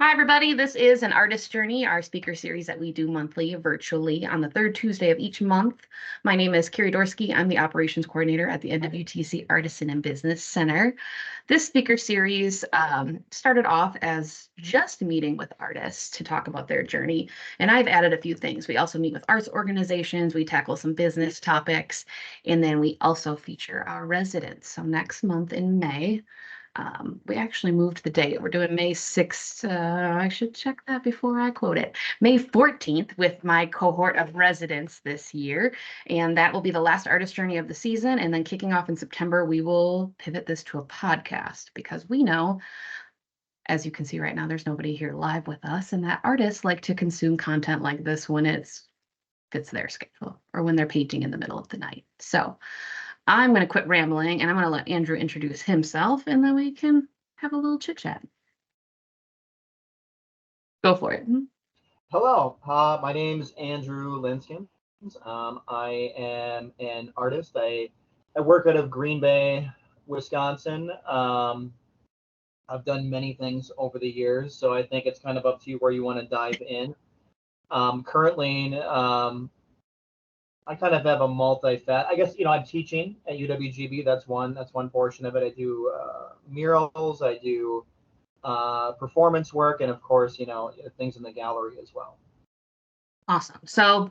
Hi, everybody. This is an artist journey, our speaker series that we do monthly virtually on the third Tuesday of each month. My name is Carrie Dorsky. I'm the operations coordinator at the NWTC Artisan and Business Center. This speaker series started off as just meeting with artists to talk about their journey, and I've added a few things. We also meet with arts organizations, we tackle some business topics, and then we also feature our residents. So next month in May, we actually moved the date. We're doing May 6th. I should check that before I quote it. May 14th with my cohort of residents this year. And that will be the last artist journey of the season. And then kicking off in September, we will pivot this to a podcast because we know, as you can see right now, there's nobody here live with us, and that artists like to consume content like this when it fits their schedule or when they're painting in the middle of the night. So I'm going to quit rambling and I'm going to let Andrew introduce himself and then we can have a little chit chat. Go for it. Hello, my name's Andrew Linskens. I am an artist. I work out of Green Bay, Wisconsin. I've done many things over the years, so I think it's kind of up to you where you want to dive in. Currently, I kind of have a multi-fat. I guess I'm teaching at UWGB. That's one portion of it. I do murals. I do performance work, and of course, things in the gallery as well. Awesome. So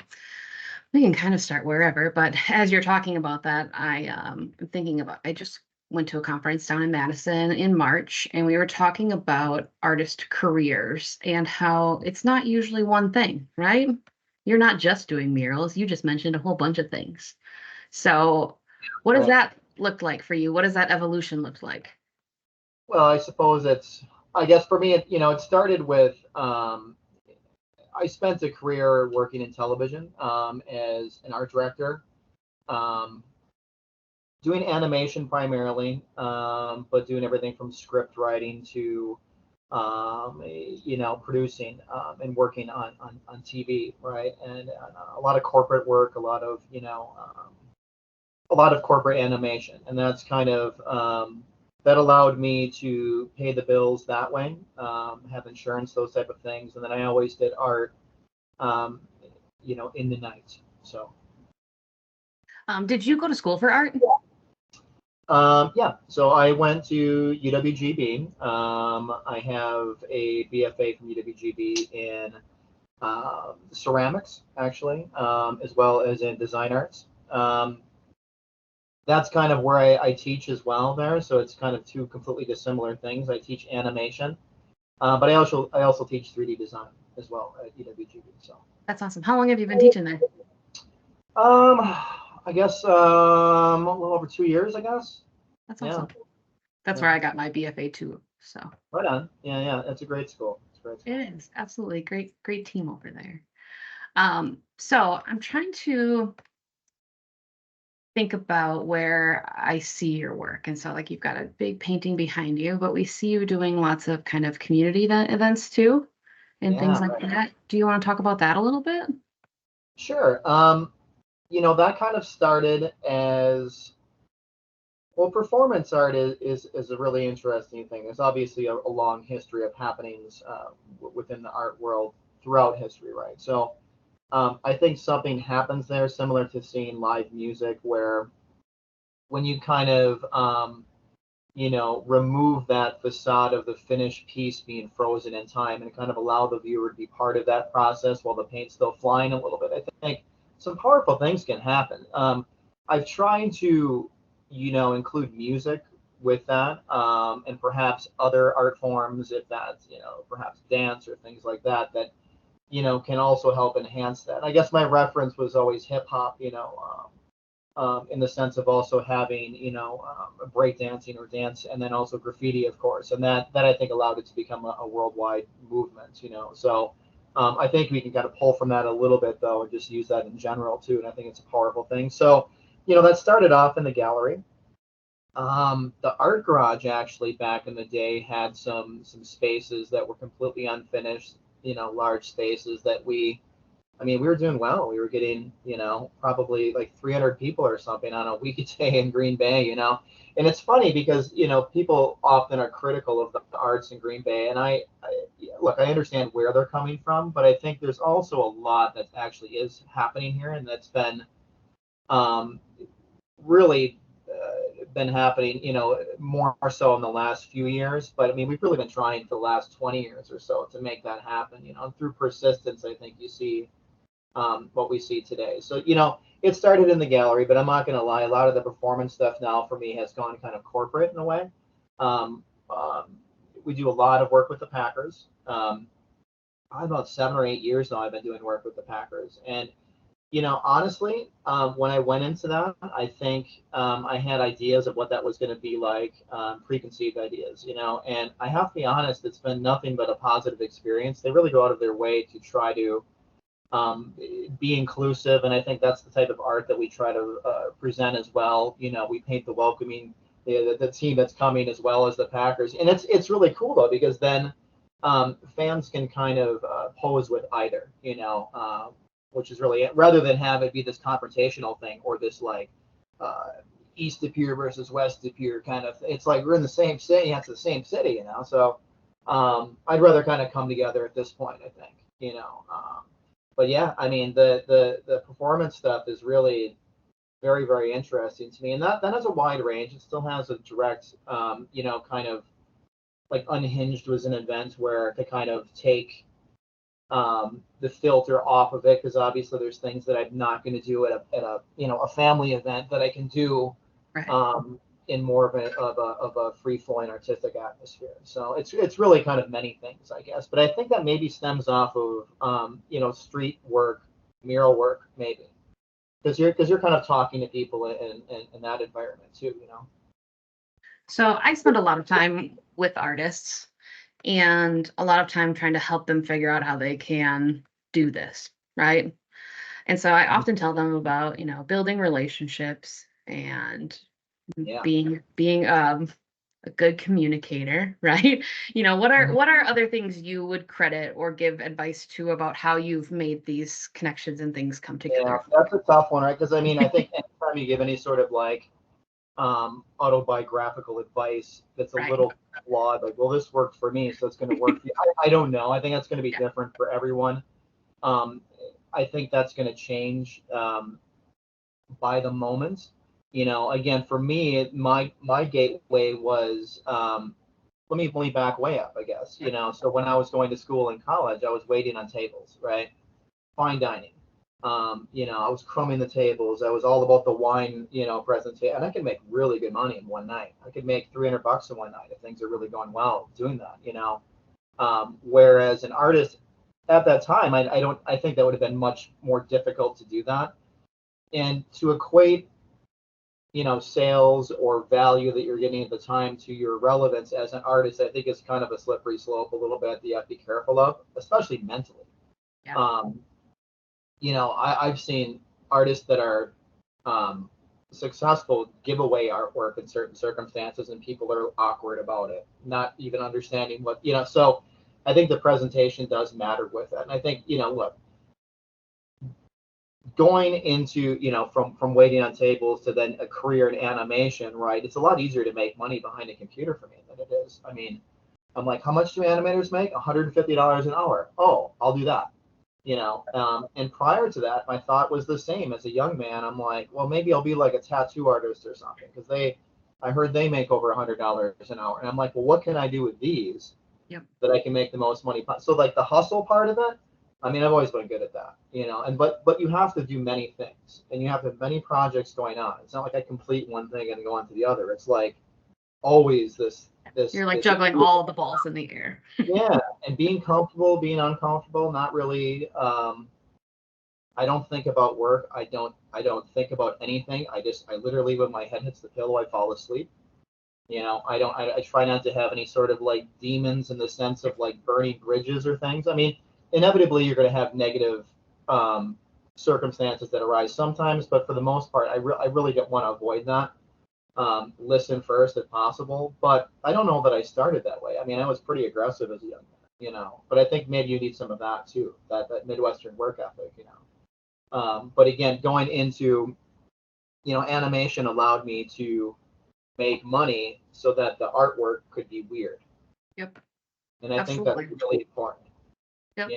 we can kind of start wherever, but as you're talking about that, I'm thinking about, I just went to a conference down in Madison in March, and we were talking about artist careers and how it's not usually one thing, right? You're not just doing murals. You just mentioned a whole bunch of things. So what does that look like for you? What does that evolution look like? Well, I guess for me, it started with, I spent a career working in television as an art director, doing animation primarily, but doing everything from script writing to producing and working on TV, right? And a lot of corporate work, a lot of corporate animation, and that's kind of that allowed me to pay the bills that way, have insurance, those type of things, and then I always did art, in the night. So. Did you go to school for art? Yeah, so I went to UWGB. I have a BFA from UWGB in ceramics, actually, as well as in design arts. That's kind of where I teach as well there. So it's kind of two completely dissimilar things. I teach animation, but I also teach 3D design as well at UWGB. So that's awesome. How long have you been teaching there? I guess a little over 2 years, I guess. That's awesome. That's where I got my BFA too. So right on. Yeah. That's a great school. It's a great school. It is absolutely great team over there. So I'm trying to think about where I see your work. And so like you've got a big painting behind you, but we see you doing lots of kind of community events too and things like that. Do you want to talk about that a little bit? Sure. That kind of started as, well, performance art is a really interesting thing. There's obviously a long history of happenings within the art world throughout history, right? So I think something happens there similar to seeing live music, where when you kind of, remove that facade of the finished piece being frozen in time and kind of allow the viewer to be part of that process while the paint's still flying a little bit, I think some powerful things can happen. I've tried to, include music with that, and perhaps other art forms, if that's, perhaps dance or things like that, can also help enhance that. I guess my reference was always hip hop, in the sense of also having, break dancing or dance, and then also graffiti, of course. And that I think allowed it to become a worldwide movement, So I think we can kind of pull from that a little bit, though, and just use that in general, too. And I think it's a powerful thing. So, that started off in the gallery. The art garage, actually, back in the day, had some spaces that were completely unfinished, large spaces that we I mean, we were doing well. We were getting, probably like 300 people or something on a weekday in Green Bay, And it's funny because, people often are critical of the arts in Green Bay. And look, I understand where they're coming from, but I think there's also a lot that actually is happening here. And that's been um, really been happening, more so in the last few years. But I mean, we've really been trying for the last 20 years or so to make that happen, and through persistence, I think you see what we see today. So, it started in the gallery, but I'm not going to lie. A lot of the performance stuff now for me has gone kind of corporate in a way. Um, we do a lot of work with the Packers. Probably about 7 or 8 years now, I've been doing work with the Packers. And, honestly, when I went into that, I think I had ideas of what that was going to be like, preconceived ideas, and I have to be honest, it's been nothing but a positive experience. They really go out of their way to try to be inclusive, and I think that's the type of art that we try to present as well. We paint the welcoming, the team that's coming as well as the Packers, and it's really cool though, because then fans can kind of pose with either, which is really, rather than have it be this confrontational thing or this like East De Pere versus West De Pere kind of. It's like we're in the same city, it's the same city, So I'd rather kind of come together at this point, I think, But yeah, I mean, the performance stuff is really very, very interesting to me, and that has a wide range. It still has a direct, kind of like Unhinged was an event where to kind of take the filter off of it, because obviously there's things that I'm not going to do at a family event that I can do Right. in more of a free flowing artistic atmosphere. So it's really kind of many things, I guess. But I think that maybe stems off of street work, mural work, maybe, because you're kind of talking to people in that environment too. So I spend a lot of time with artists and a lot of time trying to help them figure out how they can do this, right? And so I often tell them about, building relationships and Yeah. being a good communicator, right? What are Mhm. other things you would credit or give advice to about how you've made these connections and things come Yeah, together? that's a tough one, right? Because I mean, I think anytime you give any sort of like autobiographical advice that's a Right. little flawed, like, well, this worked for me, so it's going to work for you. I don't know. I think that's going to be Yeah. different for everyone. Um, I think that's going to change by the moment. Again, for me, my gateway was let me back way up, I guess. So when I was going to school in college, I was waiting on tables, right? Fine dining. I was crumbing the tables. I was all about the wine, presentation, and I could make really good money in one night. I could make $300 in one night if things are really going well doing that. Whereas an artist at that time, I think that would have been much more difficult to do that, and to equate, sales or value that you're getting at the time to your relevance as an artist, I think is kind of a slippery slope a little bit that you have to be careful of, especially mentally. Yeah. Um, I've seen artists that are successful give away artwork in certain circumstances, and people are awkward about it, not even understanding what. So I think the presentation does matter with it, and I think look, going into from waiting on tables to then a career in animation, right? It's a lot easier to make money behind a computer for me than it is. I mean, I'm like, how much do animators make? $150 an hour. Oh, I'll do that. And prior to that, my thought was the same. As a young man, I'm like, well, maybe I'll be like a tattoo artist or something, because I heard they make over $100 an hour, and I'm like, well, what can I do with these Yep. that I can make the most money? So like the hustle part of it, I mean, I've always been good at that, and but you have to do many things, and you have to have many projects going on. It's not like I complete one thing and go on to the other. It's like always this this You're like this juggling all the balls in the air. yeah, and being comfortable, being uncomfortable, not really. I don't think about work. I don't think about anything. I literally, when my head hits the pillow, I fall asleep. I try not to have any sort of like demons in the sense of like burning bridges or things. I mean, inevitably you're going to have negative um, circumstances that arise sometimes, but for the most part, I really don't want to avoid that. Listen first if possible, but I don't know that I started that way. I mean, I was pretty aggressive as a young man. But I think maybe you need some of that too, that Midwestern work ethic. But again, going into, animation allowed me to make money so that the artwork could be weird. Yep. And I think that's Absolutely. really important. Yep.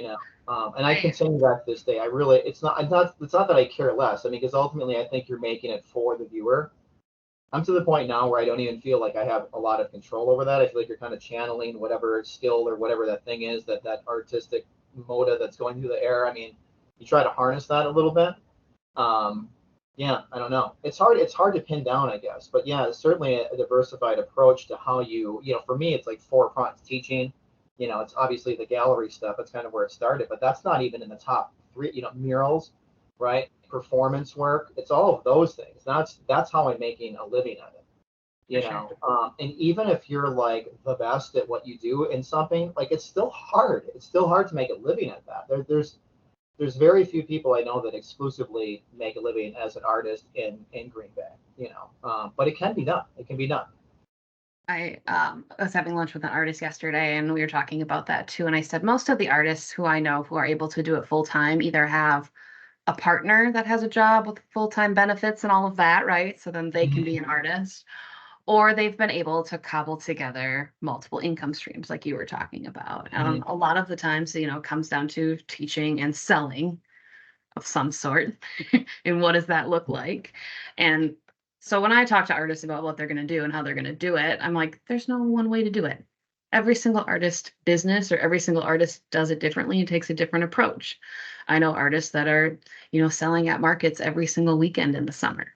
And I continue that to this day. It's not that I care less. I mean, because ultimately I think you're making it for the viewer. I'm to the point now where I don't even feel like I have a lot of control over that. I feel like you're kind of channeling whatever skill or whatever that thing is, that artistic moda that's going through the air. I mean, you try to harness that a little bit. Yeah, I don't know. It's hard to pin down, I guess. But yeah, it's certainly a diversified approach to how for me, it's like 4 fronts: teaching. It's obviously the gallery stuff. That's kind of where it started, but that's not even in the top 3. Murals, right? Performance work. It's all of those things. That's how I'm making a living at it. Sure. And even if you're like the best at what you do in something, like it's still hard. It's still hard to make a living at that. There's very few people I know that exclusively make a living as an artist in Green Bay. But it can be done. It can be done. I was having lunch with an artist yesterday, and we were talking about that too. And I said most of the artists who I know who are able to do it full time either have a partner that has a job with full time benefits and all of that, right? So then they can be an artist, or they've been able to cobble together multiple income streams, like you were talking about. Mhm. A lot of the times, it comes down to teaching and selling of some sort. And what does that look like? And so when I talk to artists about what they're going to do and how they're going to do it, I'm like, there's no one way to do it. Every single artist business or every single artist does it differently and takes a different approach. I know artists that are, selling at markets every single weekend in the summer.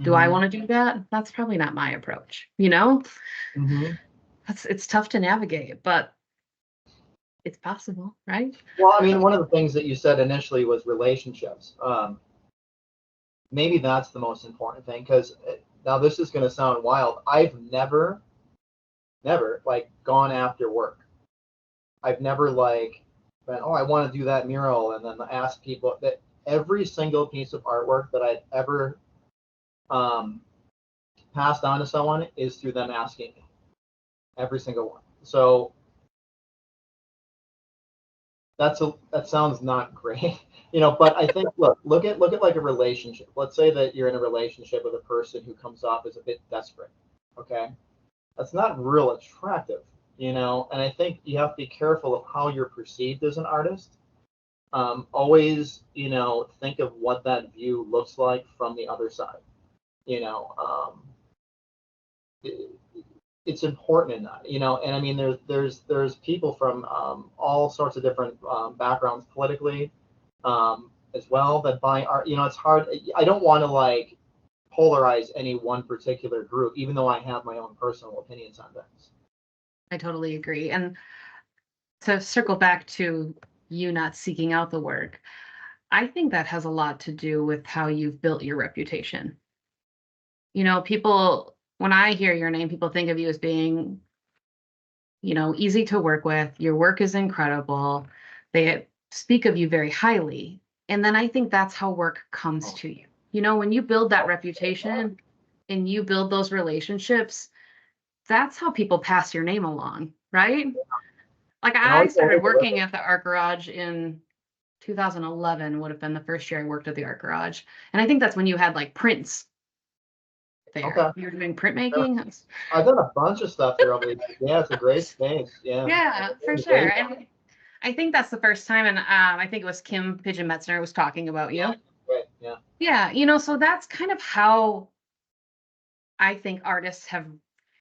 Do I Mhm. want to do that? That's probably not my approach. Mhm. It's tough to navigate, but it's possible, right? Well, I mean, one of the things that you said initially was relationships. Maybe that's the most important thing, because now this is going to sound wild. I've never like gone after work. I've never like been, oh, I want to do that mural, and then ask people that every single piece of artwork that I've ever um, passed on to someone is through them asking me. Every single one. So that sounds not great, but I think look at like a relationship. Let's say that you're in a relationship with a person who comes off as a bit desperate. Okay, that's not real attractive, and I think you have to be careful of how you're perceived as an artist. Always, think of what that view looks like from the other side. you know um, it's important in that, and I mean, there's people from all sorts of different backgrounds politically, as well, that buy art. It's hard. I don't want to like polarize any one particular group, even though I have my own personal opinions on things. I totally agree. And to circle back to you not seeking out the work, I think that has a lot to do with how you've built your reputation. People, when I hear your name, people think of you as being, easy to work with. Your work is incredible. They speak of you very highly. And then I think that's how work comes to you. When you build that reputation and you build those relationships, that's how people pass your name along, right? Like And I always started working at the art garage in 2011 would have been the first year I worked at the art garage. And I think that's when you had like prints there. okay. You were doing Sure. printmaking. I've done a bunch of stuff there over the years. Yeah, it's a great space. Yeah, Yeah, for it's a sure. great. And I think that's the first time. And I think it was Kim Pigeon Metzner was talking about Yeah, you. great. Yeah. Yeah, so that's kind of how I think artists have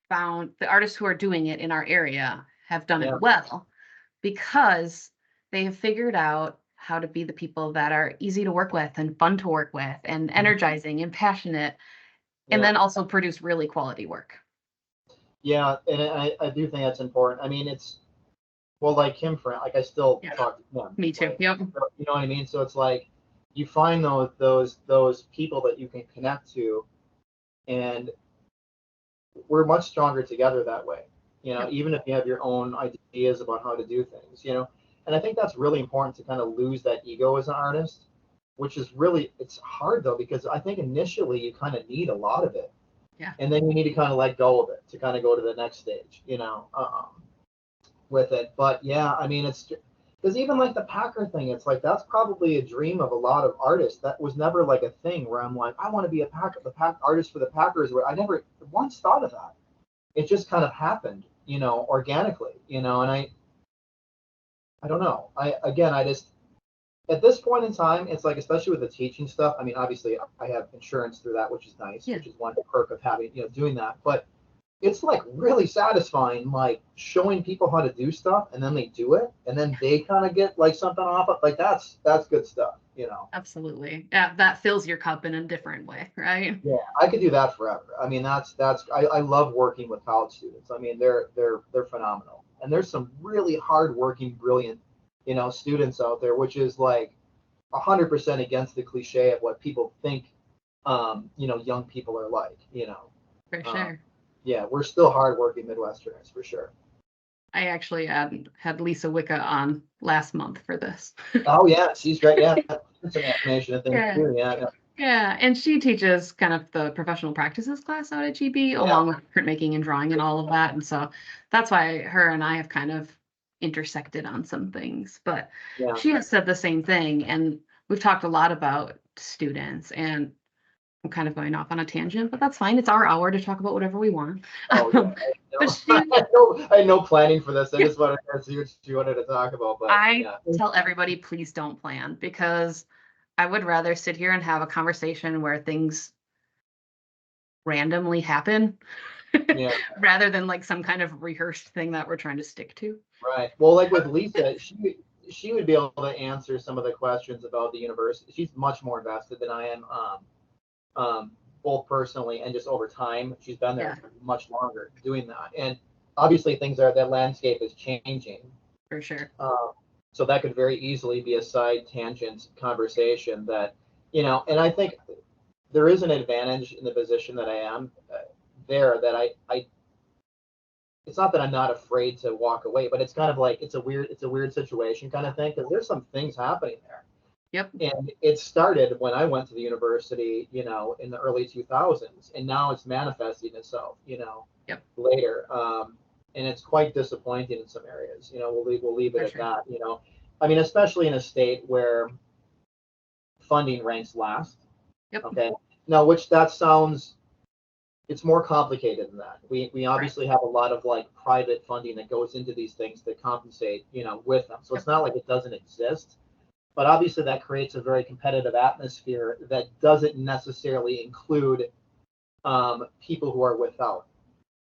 found the artists who are doing it in our area have done it Yeah. well because they have figured out how to be the people that are easy to work with and fun to work with and Mhm. energizing and passionate, and Yeah. then also produce really quality work. Yeah, and I do think that's important. I mean, it's, well, like him, friend, like I still Yeah, talk to him, me too. like, Yep. you know what I mean. So it's like you find those people that you can connect to, and we're much stronger together that way. Yep. Even if you have your own ideas about how to do things. And I think that's really important, to kind of lose that ego as an artist, which is really, it's hard though, because I think initially you kind of need a lot of it, Yeah. and then you need to kind of let go of it to kind of go to the next stage. with it. But yeah, I mean, it's because even like the Packer thing, it's like that's probably a dream of a lot of artists. That was never like a thing where I'm like, I want to be a artist for the Packers. Where I never once thought of that. It just kind of happened, organically, and I don't know. I just at this point in time, it's like, especially with the teaching stuff. I mean, obviously, I have insurance through that, which is nice, Yeah. which is one perk of having, doing that. But it's like really satisfying, like showing people how to do stuff, and then they do it, and then they kind of get like something off of like that's good stuff. Absolutely. Yeah, that fills your cup in a different way, right? Yeah, I could do that forever. I mean, I love working with college students. I mean, they're phenomenal, and there's some really hardworking, brilliant, students out there, which is like 100% against the cliche of what people think, young people are like. For Um, sure. yeah, we're still hardworking Midwesterners for sure. I actually had Lisa Wicca on last month for this. Oh yeah, she's great. Yeah, some animation and things Yeah. too. Yeah, Yeah, and she teaches kind of the professional practices class out at GB, yeah, along with printmaking and drawing and all of that. And so that's why her and I have kind of intersected on some things. But yeah. she has said the same thing, and we've talked a lot about students. And I'm kind of going off on a tangent, but that's fine. It's our hour to talk about whatever we want. Oh yeah. But I had no planning for this. I just wanted to see what you wanted to talk about. But I yeah, tell everybody, please don't plan, because I would rather sit here and have a conversation where things randomly happen yeah, rather than like some kind of rehearsed thing that we're trying to stick to. right. Well, like with Lisa, she would be able to answer some of the questions about the university. She's much more invested than I am. Both personally and just over time. She's been there Yeah, for much longer doing that. And obviously that landscape is changing. for sure. Uh, so that could very easily be a side tangent conversation and I think there is an advantage in the position that I am there that I it's not that I'm not afraid to walk away, but it's kind of like it's a weird situation kind of thing because there's some things happening there. Yep. And it started when I went to the university, in the early 2000s, and now it's manifesting itself, Yep. later. And it's quite disappointing in some areas. We'll leave it For at sure. that. I mean, especially in a state where funding ranks last. Yep. Okay. Now, which that sounds, it's more complicated than that. We Right. obviously have a lot of like private funding that goes into these things to compensate, with them. So Yep. it's not like it doesn't exist, but obviously that creates a very competitive atmosphere that doesn't necessarily include people who are without.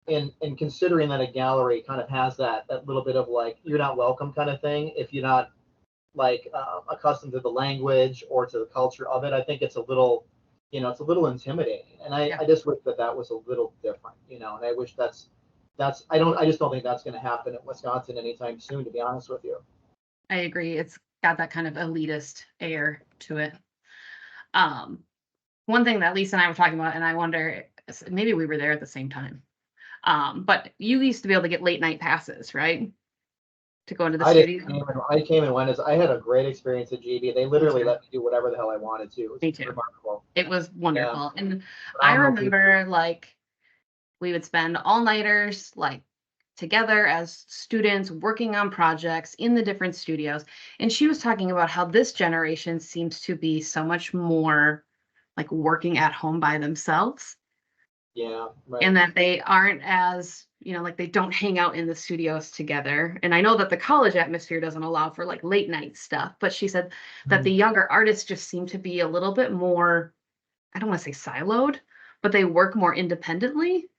And considering that a gallery kind of has that little bit of like you're not welcome kind of thing if you're not like accustomed to the language or to the culture of it, I think it's a little intimidating. And I, Yeah, I just wish that was a little different, and I wish I just don't think that's going to happen in Wisconsin anytime soon, to be honest with you. I agree. It's got that kind of elitist air to it. Um, One thing that Lisa and I were talking about, and I wonder, maybe we were there at the same time. But you used to be able to get late night passes, right? To go into the I just studio. I came and went as I had a great experience at GB. They Me literally too. let me do whatever the hell I wanted to. It was Me too. remarkable. It was Yeah, wonderful. And I phenomenal people. remember like we would spend all-nighters like together as students working on projects in the different studios. And she was talking about how this generation seems to be so much more like working at home by themselves, Yeah, right. and that they aren't as, like they don't hang out in the studios together. And I know that the college atmosphere doesn't allow for like late night stuff, but she said that the Mhm. younger artists just seem to be a little bit more, I don't want to say siloed, but they work more independently.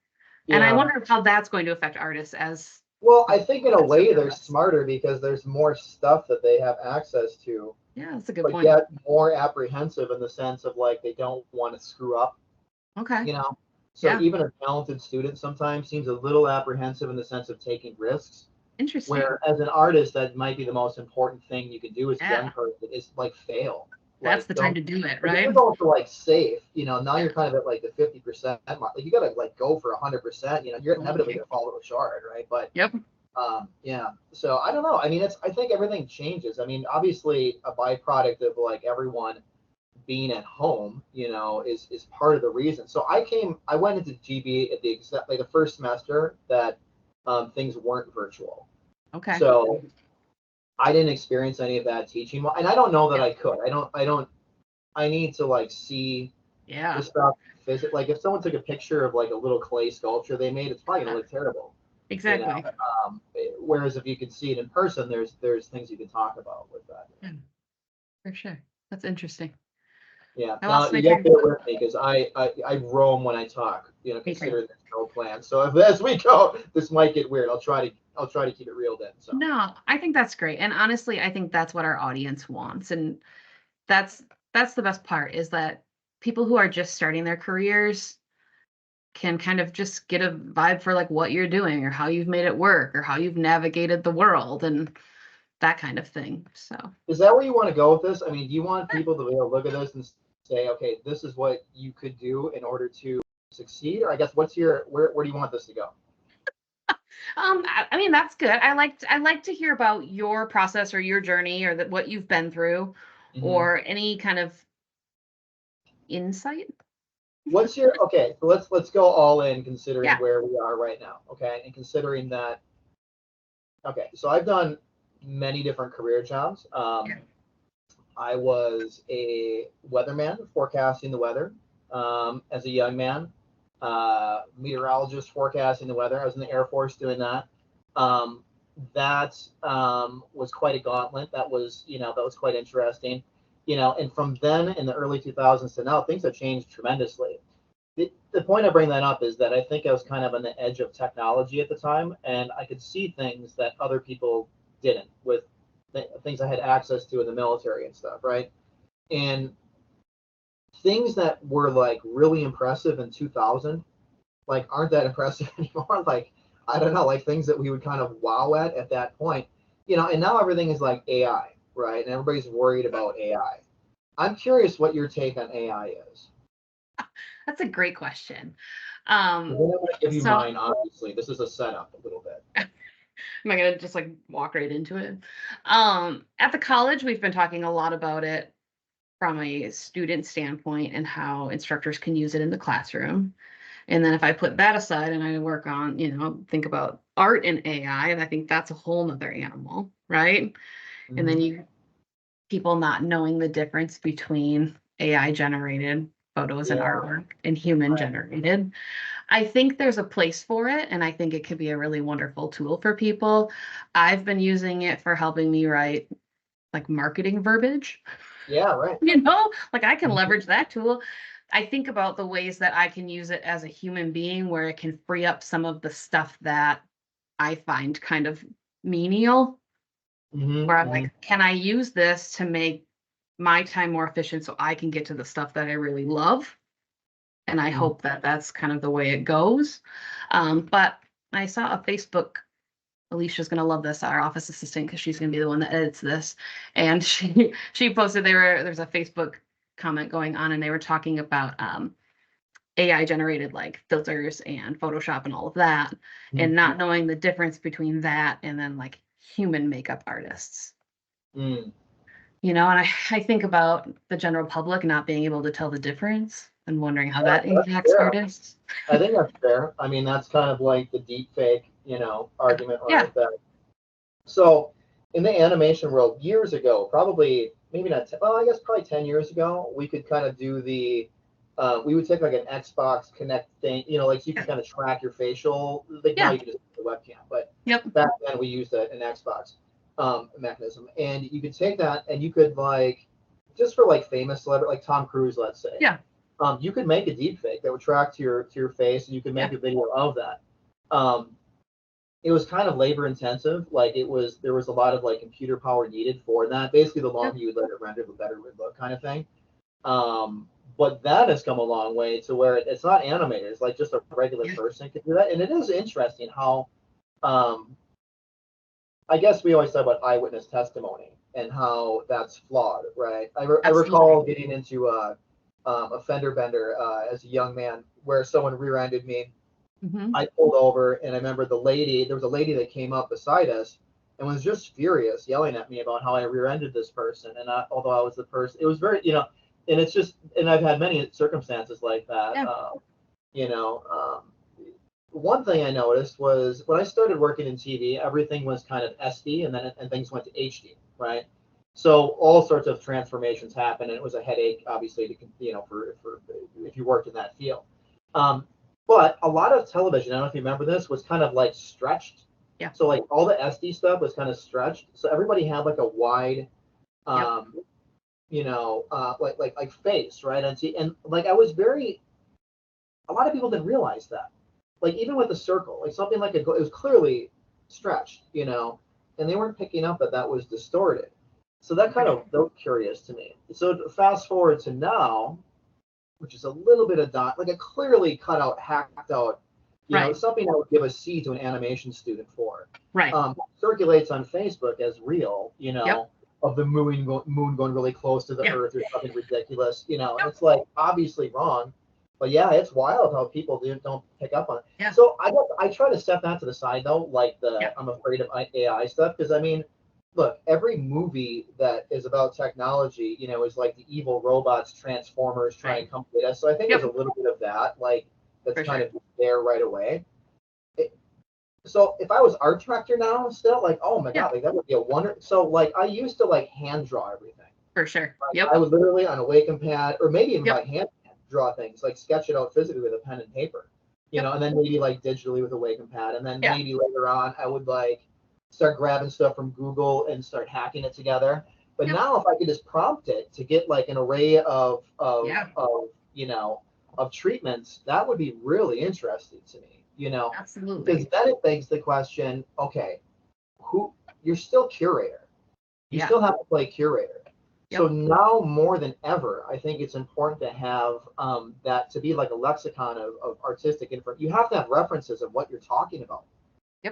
And I Yeah. wonder how that's going to affect artists as Well, like I think in a that stuff way they're develops. smarter because there's more stuff that they have access to, Yeah, that's a good but point. yet more apprehensive in the sense of like they don't want to screw up, Okay. you know. So Yeah. even a talented student sometimes seems a little apprehensive in the sense of taking risks. Interesting. Where as an artist, that might be the most important thing you can do as a young Yeah. person is like fail. That's Like the time don't to do it, like if you're right? going for like safe, now Yeah. you're kind of at like the 50% mark. Like you gotta like go for 100%. You're inevitably Absolutely. gonna fall a little short, right? But Yep. yeah. So I don't know. I mean, I think everything changes. I mean, obviously, a byproduct of like everyone being at home, is part of the reason. So I went into GB at the first semester that things weren't virtual, Okay. So I didn't experience any of that teaching, and I don't know that I could. I need to like see the stuff visit. Like if someone took a picture of like a little clay sculpture they made, it's probably gonna look terrible. Exactly. Whereas if you can see it in person, there's things you can talk about with that. Yeah, for sure. That's interesting. Yeah. I Now lost my you got to train. bear with me because I roam when I talk. Me too. Considering there's no plan. So as we go, this might get weird. I'll try to keep it reeled in. So. No, I think that's great. And honestly, I think that's what our audience wants. And that's that's the best part is that people who are just starting their careers can kind of just get a vibe for like what you're doing or how you've made it work or how you've navigated the world and that kind of thing. So Is that where you want to go with this? I mean, do you want people to be able to look at this and say, okay, this is what you could do in order to succeed? Or I guess where do you want this to go? I mean that's good. I like to hear about your process or your journey or that what you've been through or any kind of insight. What's your okay? So let's go all in considering Yeah. where we are right now. Okay, and considering that. Okay, so I've done many different career jobs. I was a weatherman forecasting the weather as a young man, meteorologist forecasting the weather. I was in the Air Force doing that. That was quite a gauntlet. That was quite interesting. And from then in the early 2000s to now, things have changed tremendously. The point I bring that up is that I think I was kind of on the edge of technology at the time, and I could see things that other people didn't with things I had access to in the military and stuff, right? And things that were like really impressive in 2000, like aren't that impressive anymore. Like I don't know, like things that we would kind of wow at that point, And now everything is like AI, right? And everybody's worried about AI. I'm curious what your take on AI is. That's a great question. I'm going to give you So mine, obviously. This is a setup a little bit. am I gonna just like walk right into it? At the college, we've been talking a lot about it from a student standpoint and how instructors can use it in the classroom. And then if I put that aside and I work on, think about art and AI, and I think that's a whole nother animal, right? And then people not knowing the difference between AI generated photos and artwork and human generated. I think there's a place for it, and I think it could be a really wonderful tool for people. I've been using it for helping me write like marketing verbiage. Yeah, right. Like I can leverage that tool. I think about the ways that I can use it as a human being where it can free up some of the stuff that I find kind of menial, where I'm like, can I use this to make my time more efficient so I can get to the stuff that I really love? And I hope that that's kind of the way it goes. But I saw a Facebook. Alicia's gonna love this, our office assistant, because she's gonna be the one that edits this. And she posted there's a Facebook comment going on, and they were talking about AI generated like filters and Photoshop and all of that, and not knowing the difference between that and then like human makeup artists. And I think about the general public not being able to tell the difference and wondering how that impacts artists. I think that's fair. I mean, that's kind of like the deep fake, argument right there. So in the animation world, years ago, probably maybe not, I guess probably 10 years ago, we could kind of do we would take like an Xbox Connect thing, like so you can kind of track your facial. Like now you can just use the webcam, but back then we used an Xbox mechanism, and you could take that and you could like just for like famous celebrity, like Tom Cruise, let's say. You could make a deep fake that would track to your face, and you could make a video of that. It was kind of labor intensive. Like there was a lot of like computer power needed for that. Basically, the longer you would let it render, the better it would look, kind of thing. But that has come a long way to where it's not animated. It's like just a regular person can do that, and it is interesting how. I guess we always talk about eyewitness testimony and how that's flawed, right? I recall getting into a fender bender as a young man where someone rear-ended me. I pulled over, and I remember there was a lady that came up beside us and was just furious, yelling at me about how I rear-ended this person. And although I was the person, it was very, and it's just, and I've had many circumstances like that, one thing I noticed was when I started working in TV, everything was kind of SD, and things went to HD, right? So all sorts of transformations happened, and it was a headache, obviously, for if you worked in that field. But a lot of television, I don't know if you remember this, was kind of like stretched. Yeah. So like all the SD stuff was kind of stretched. So everybody had like a wide, like face, right? And like I was very, a lot of people didn't realize that. Like even with the circle, like something like it was clearly stretched, and they weren't picking up that that was distorted. So that kind of felt curious to me. So fast forward to now, which is a little bit of like a clearly cut out, hacked out, something I would give a C to an animation student for. Right. Circulates on Facebook as real, of the moon going really close to the Earth or something ridiculous, It's like obviously wrong, but yeah, it's wild how people don't pick up on it. Yeah. So I try to set that to the side though, like I'm afraid of AI stuff, because I mean, look, every movie that is about technology, is like the evil robots, Transformers trying to come get us. So I think there's a little bit of that, like that's kind of there right away. So if I was art director now, still like, oh my god, like that would be a wonder. So like I used to like hand draw everything. For sure. Like, I would literally on a Wacom pad, or maybe even by hand draw things, like sketch it out physically with a pen and paper, and then maybe like digitally with a Wacom pad, and then maybe later on I would like start grabbing stuff from Google and start hacking it together. But now if I could just prompt it to get like an array of treatments, that would be really interesting to me, Absolutely. because then it begs the question, okay, you're still curator. You still have to play curator. So now more than ever, I think it's important to have that to be like a lexicon of artistic information. You have to have references of what you're talking about.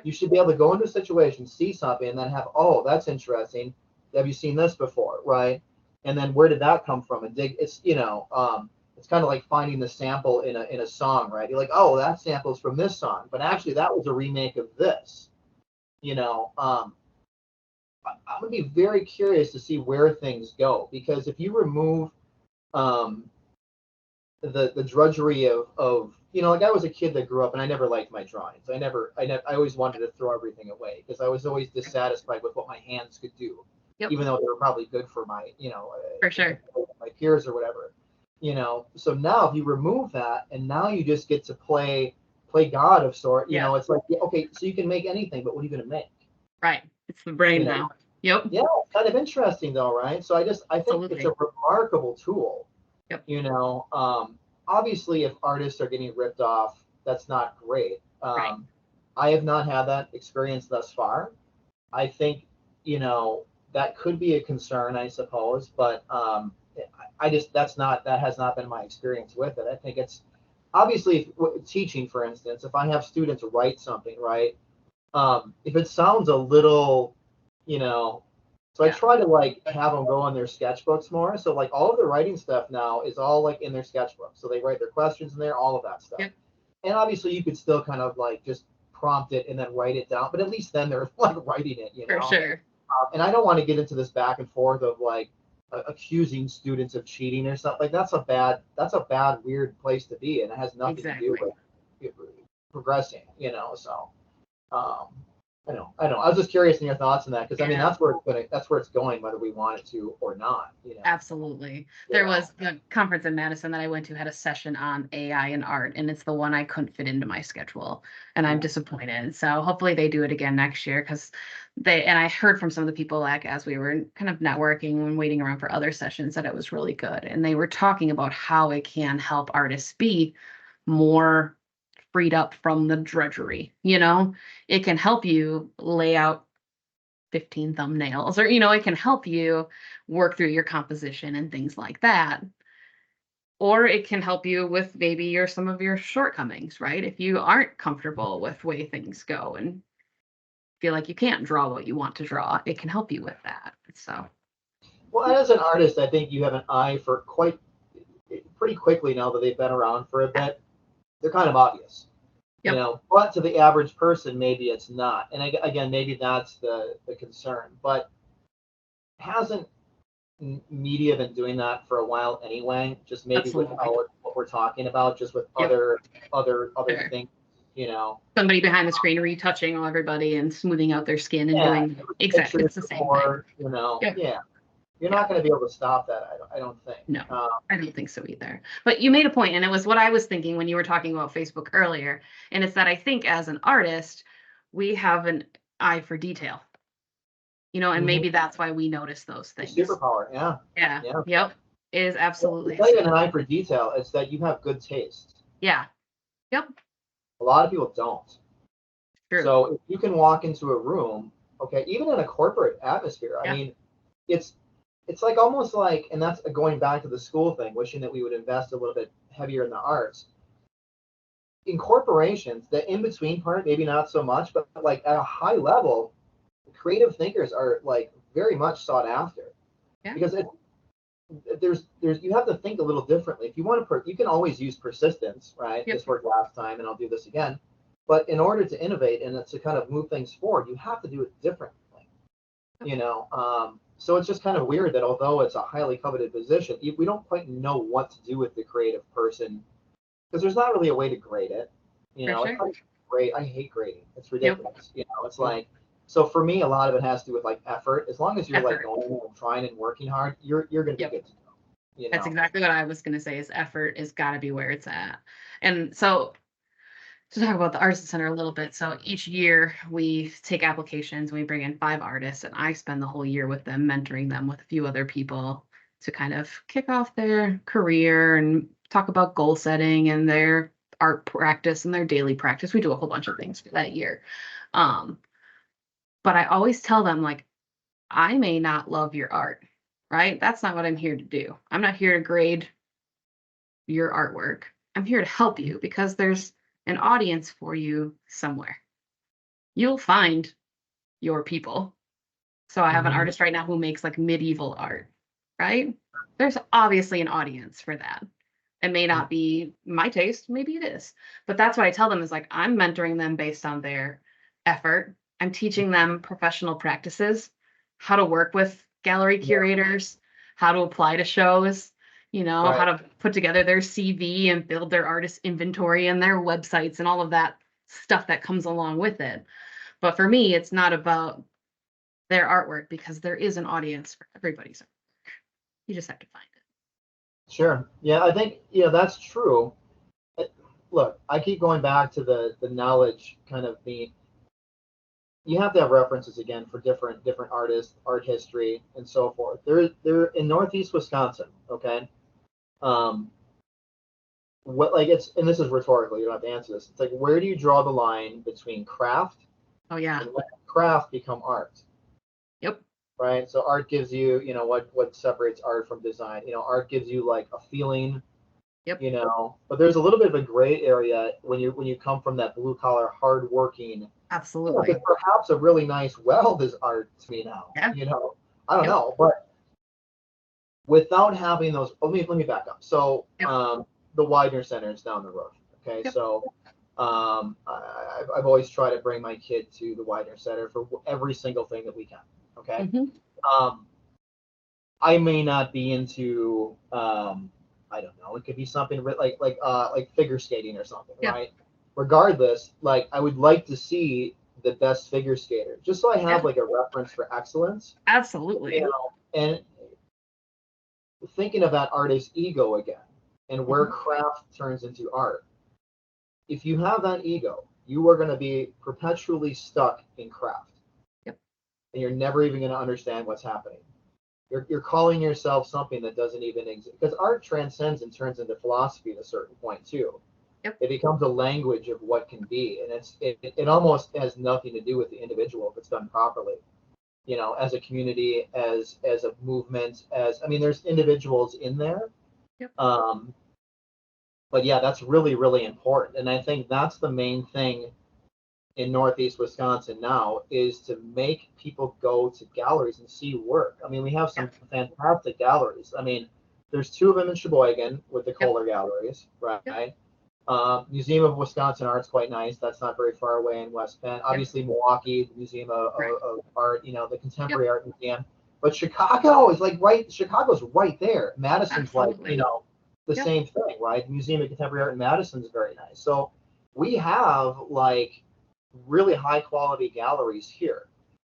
You should be able to go into a situation, see something, and then have, oh, that's interesting. Have you seen this before, right? And then where did that come from? And dig. It's it's kind of like finding the sample in a song, right? You're like, oh, that sample is from this song, but actually that was a remake of this. I'm gonna be very curious to see where things go, because if you remove the drudgery of like I was a kid that grew up and I never liked my drawings. I always wanted to throw everything away because I was always dissatisfied with what my hands could do, even though they were probably good for my for sure my peers or whatever. So now if you remove that and now you just get to play God of sort, it's like, okay, so you can make anything, but what are you gonna make? Right. It's the brain now. Yeah, it's kind of interesting though, right? So I think Absolutely. it's a remarkable tool. Yep. Obviously if artists are getting ripped off, that's not great. Right. I have not had that experience thus far. I think, that could be a concern, I suppose, but that has not been my experience with it. I think it's obviously teaching, for instance, if I have students write something, right? If it sounds a little, so I try to like have them go on their sketchbooks more. So like all of the writing stuff now is all like in their sketchbook. So they write their questions in there, all of that stuff. And obviously you could still kind of like just prompt it and then write it down, but at least then they're like writing it, For sure. And I don't want to get into this back and forth of like accusing students of cheating or something. Like that's a bad, weird place to be, and it has nothing to do with progressing, So I know. I was just curious in your thoughts on that, because I mean that's where it's going, whether we want it to or not. Absolutely. There was the conference in Madison that I went to had a session on AI and art, and it's the one I couldn't fit into my schedule, and I'm disappointed. So hopefully they do it again next year, because and I heard from some of the people, like as we were kind of networking and waiting around for other sessions, that it was really good, and they were talking about how it can help artists be more freed up from the drudgery. It can help you lay out 15 thumbnails, or it can help you work through your composition and things like that. Or it can help you with maybe some of your shortcomings, right? If you aren't comfortable with the way things go and feel like you can't draw what you want to draw, it can help you with that. So well, as an artist, I think you have an eye for pretty quickly now that they've been around for a bit. They're kind of obvious, but to the average person, maybe it's not. And again, maybe that's the concern, but hasn't media been doing that for a while anyway? Just maybe without what we're talking about, just with other things, you know. Somebody behind the screen retouching everybody and smoothing out their skin and Yeah, doing exactly it's the same thing. You know, Yep. yeah. You're not going to be able to stop that. I don't think. No, I don't think so either. But you made a point, and it was what I was thinking when you were talking about Facebook earlier. And it's that I think as an artist, we have an eye for detail, and maybe that's why we notice those things. Superpower, yeah. Yeah. Yep. It is absolutely. It's not even an eye for detail. It's that you have good taste. Yeah. Yep. A lot of people don't. True. So if you can walk into a room, okay, even in a corporate atmosphere, I mean, it's like almost like, and that's going back to the school thing, wishing that we would invest a little bit heavier in the arts. In corporations, the in-between part, maybe not so much, but like at a high level, creative thinkers are like very much sought after. Yeah. Because there's you have to think a little differently. If you want to, you can always use persistence, right? Yep. This worked last time, and I'll do this again. But in order to innovate and to kind of move things forward, you have to do it differently. So it's just kind of weird that although it's a highly coveted position, we don't quite know what to do with the creative person because there's not really a way to grade it. Sure. It's like grade. I hate grading. It's ridiculous. Yep. It's like, so for me, a lot of it has to do with like effort. As long as you're like going and trying and working hard, you're going to be good to go. That's exactly what I was going to say. Is effort is got to be where it's at. And so to talk about the Arts Center a little bit. So each year we take applications, we bring in 5 artists, and I spend the whole year with them, mentoring them with a few other people to kind of kick off their career and talk about goal setting and their art practice and their daily practice. We do a whole bunch of things for that year. But I always tell them, like, I may not love your art, right? That's not what I'm here to do. I'm not here to grade your artwork. I'm here to help you because there's an audience for you somewhere. You'll find your people. So I have an artist right now who makes like medieval art, right? There's obviously an audience for that. It may not be my taste, maybe it is. But that's what I tell them is like, I'm mentoring them based on their effort. I'm teaching them professional practices, how to work with gallery curators, how to apply to shows, how to put together their CV and build their artist inventory and their websites and all of that stuff that comes along with it. But for me, it's not about their artwork because there is an audience for everybody's artwork. You just have to find it. Sure. Yeah, I think, that's true. Look, I keep going back to the knowledge kind of theme. You have to have references again for different artists, art history, and so forth. They're in Northeast Wisconsin, okay? What like it's, and this is rhetorical, you don't have to answer this. It's like, where do you draw the line between craft? Oh yeah. And let craft become art? Yep. Right. So art gives you, what separates art from design. Art gives you like a feeling. Yep. But there's a little bit of a gray area when you come from that blue collar, hard working. Absolutely. Perhaps a really nice weld is art to me now. Yeah. I don't know, but without having those, let me back up. So the Widener Center is down the road. Okay. Yep. So I've always tried to bring my kid to the Widener Center for every single thing that we can. Okay. Mm-hmm. I may not be into I don't know. It could be something like figure skating or something, right? Regardless, like I would like to see the best figure skater, just so I have like a reference for excellence. Absolutely. And thinking of that artist's ego again, and where craft turns into art. If you have that ego, you are going to be perpetually stuck in craft. Yep. And you're never even going to understand what's happening. You're calling yourself something that doesn't even exist, because art transcends and turns into philosophy at a certain point too. Yep. It becomes a language of what can be, and it almost has nothing to do with the individual if it's done properly. As a community, as a movement, there's individuals in there. Yep. But yeah, that's really, really important, and I think that's the main thing in Northeast Wisconsin now, is to make people go to galleries and see work. We have some fantastic galleries. There's 2 of them in Sheboygan with the Kohler galleries, right? Yep. Museum of Wisconsin Art's quite nice. That's not very far away in West Bend. Obviously, Milwaukee, the Museum of Art, the Contemporary Art Museum. But Chicago is Chicago's right there. Madison's Absolutely. The same thing, right? The Museum of Contemporary Art in Madison is very nice. So we have like really high quality galleries here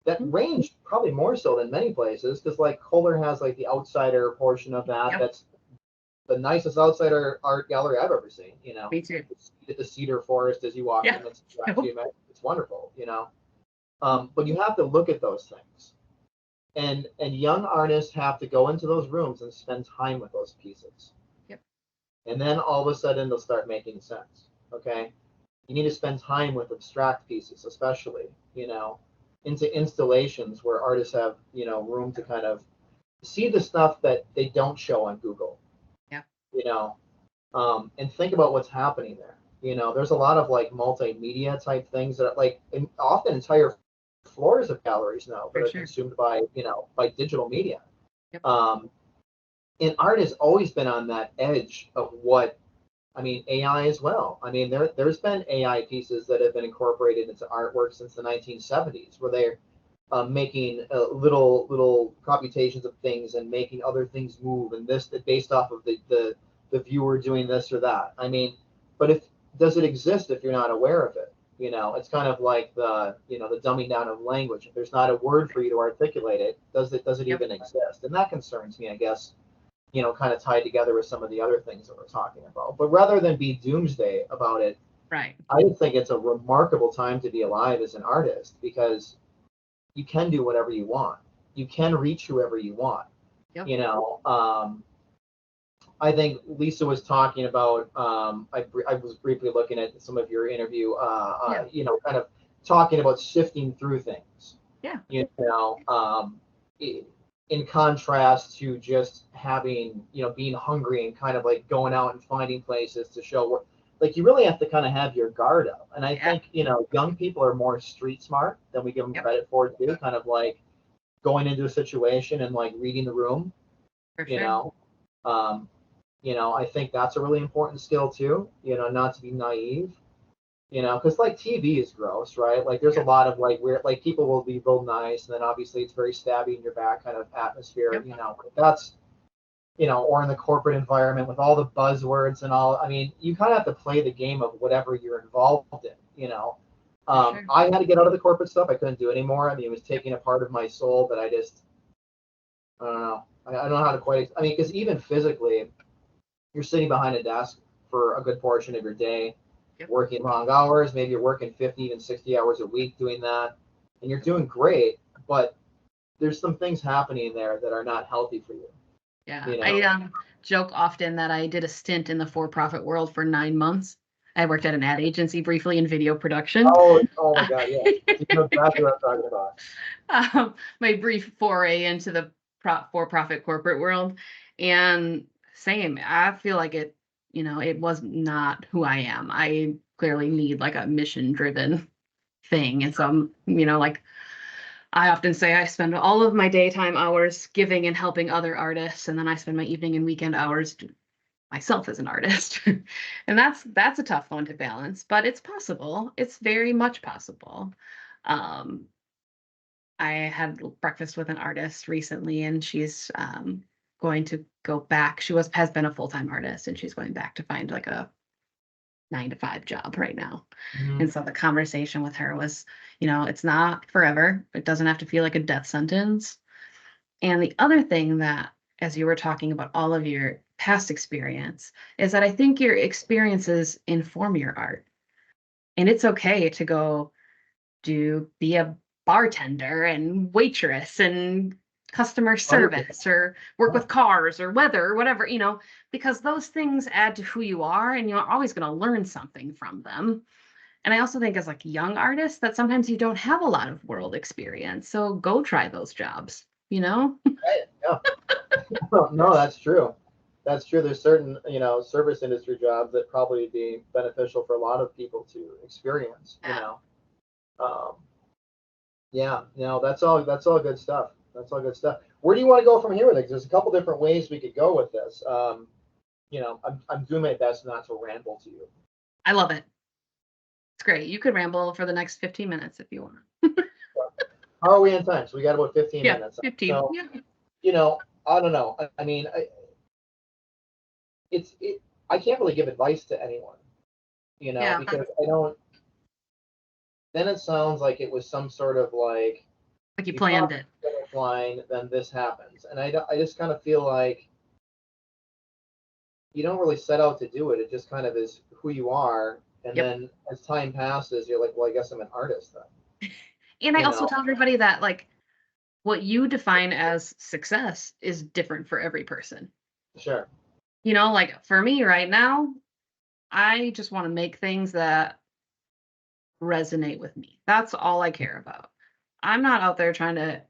that range probably more so than many places, because like Kohler has like the outsider portion of that. Yep. That's the nicest outsider art gallery I've ever seen. You know, Me too. the cedar forest as you walk Yeah. in, it's wonderful. You know, but you have to look at those things, and young artists have to go into those rooms and spend time with those pieces. Yep. And then all of a sudden they'll start making sense. Okay, you need to spend time with abstract pieces, especially, you know, into installations where artists have, you know, room to kind of see the stuff that they don't show on Google. Yeah. You know, and think about what's happening there. You know, there's a lot of like multimedia type things that like often entire floors of galleries now that For are sure. consumed by, you know, by digital media. Yep. And art has always been on that edge of what, I mean, AI as well. I mean, there's been AI pieces that have been incorporated into artwork since the 1970s, where they're making little computations of things and making other things move, and this based off of the viewer doing this or that. I mean, but if does it exist if you're not aware of it? You know, it's kind of like the, you know, the dumbing down of language. If there's not a word for you to articulate it, does it Yep. even exist? And that concerns me, I guess, you know, kind of tied together with some of the other things that we're talking about. But rather than be doomsday about it, Right. I think it's a remarkable time to be alive as an artist, because you can do whatever you want. You can reach whoever you want. Yep. You know, I think Lisa was talking about, I was briefly looking at some of your interview, Yeah. you know, kind of talking about sifting through things. Yeah. You know, in contrast to just having, you know, being hungry and kind of like going out and finding places to show what, like you really have to kind of have your guard up. And I think, you know, young people are more street smart than we give them Yep. credit for too, kind of like going into a situation and like reading the room, For you sure. know. You know, I think that's a really important skill too, you know, not to be naive, you know, because like TV is gross, right? Like there's a lot of like weird, like people will be real nice, and then obviously it's very stabby in your back kind of atmosphere, Yep. you know. That's, you know, or in the corporate environment with all the buzzwords and all. I mean, you kind of have to play the game of whatever you're involved in, you know. Sure. I had to get out of the corporate stuff. I couldn't do it anymore. I mean, it was taking a part of my soul that I just, I don't know. I don't know how to quite. I mean, because even physically, you're sitting behind a desk for a good portion of your day, Yep. working long hours. Maybe you're working 50, even 60 hours a week doing that, and you're doing great. But there's some things happening there that are not healthy for you. Yeah. You know? I joke often that I did a stint in the for-profit world for 9 months. I worked at an ad agency briefly in video production. Oh my God, yeah. You know exactly what I'm talking about. My brief foray into the for-profit corporate world, and same. I feel like it, you know, it was not who I am. I clearly need like a mission-driven thing, and so I'm, you know, like I often say I spend all of my daytime hours giving and helping other artists, and then I spend my evening and weekend hours myself as an artist. And that's a tough one to balance, but it's possible. It's very much possible. Um, I had breakfast with an artist recently, and she's going to go back. She has been a full-time artist, and she's going back to find like a 9 to 5 job right now. Mm-hmm. And so the conversation with her was, you know, it's not forever. It doesn't have to feel like a death sentence. And the other thing that, as you were talking about all of your past experience, is that I think your experiences inform your art. And it's okay to go be a bartender and waitress and customer service or work with cars or weather or whatever, you know, because those things add to who you are and you're always going to learn something from them. And I also think as like young artists that sometimes you don't have a lot of world experience. So go try those jobs, you know? Right, yeah. No, that's true. That's true. There's certain, you know, service industry jobs that probably be beneficial for a lot of people to experience, you know. Um, yeah, no, that's all good stuff. That's all good stuff. Where do you want to go from here with it? 'Cause there's a couple different ways we could go with this. You know, I'm doing my best not to ramble to you. I love it. It's great. You could ramble for the next 15 minutes if you want. How are we in time? So we got about 15 Yeah, minutes. 15. So, Yeah. you know, I don't know. I mean, I can't really give advice to anyone. Yeah. because I don't, then it sounds like it was some sort of like, Like you you cross planned it. the finish line, then this happens. And I just kind of feel like you don't really set out to do it. It just kind of is who you are. And Yep. then as time passes, you're like, well, I guess I'm an artist then, And I you also know? tell everybody that like what you define as success is different for every person. Sure. Like for me right now, I just want to make things that resonate with me. That's all I care about. I'm not out there trying to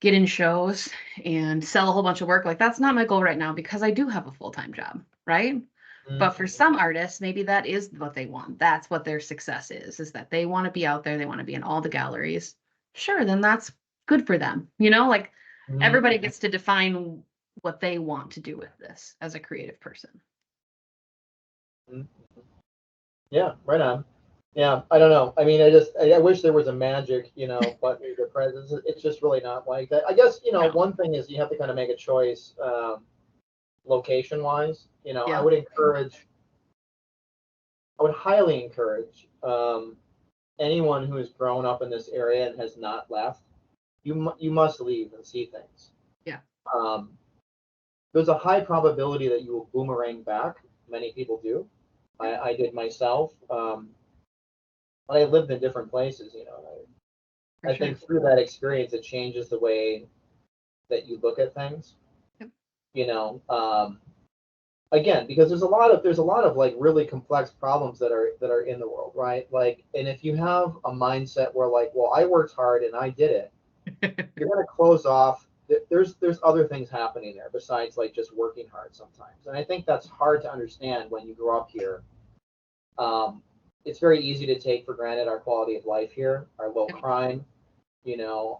get in shows and sell a whole bunch of work. Like that's not my goal right now because I do have a full-time job, right? But for Mm-hmm. some artists, maybe that is what they want. That's what their success is that they want to be out there, they want to be in all the galleries. Sure, then that's good for them. Like everybody Mm-hmm. gets to define what they want to do with this as a creative person. Yeah, right on. Yeah, I don't know. I mean, I wish there was a magic, button to press. It's just really not like that. I guess, No. one thing is you have to kind of make a choice, location wise. Yeah. I would highly encourage, anyone who has grown up in this area and has not left. You must leave and see things. Yeah. Um, there's a high probability that you will boomerang back. Many people do. I did myself. But I lived in different places, For I sure. think through that experience, it changes the way that you look at things. Yep. You know, again, because there's a lot of like really complex problems that are in the world, right? Like, and if you have a mindset where like, well, I worked hard and I did it, you're gonna close off. There's other things happening there besides like just working hard sometimes, and I think that's hard to understand when you grow up here. Um, it's very easy to take for granted our quality of life here, our low Yep. crime. You know,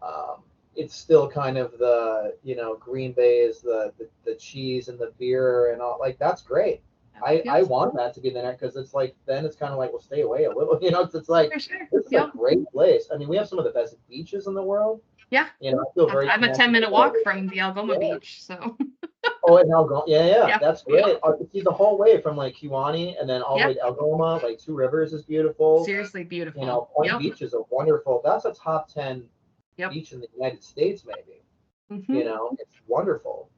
it's still kind of the, Green Bay is the cheese and the beer and all, like that's great. I Yes. want that to be there because it's like then it's kind of like, well, stay away a little. It's like For sure. this is a Yep. great place. I mean, we have some of the best beaches in the world. Yeah. I feel very I'm a connected 10-minute to walk it. from the Algoma Yeah. beach. So Oh, and Algoma, yeah, yeah. that's Yep. great. See the whole way from like Kiwani and then all the way Yep. to Algoma, like Two Rivers is beautiful. Seriously beautiful. Point Yep. Beach is a wonderful. That's a top 10 Yep. beach in the United States, maybe. Hmm. It's wonderful.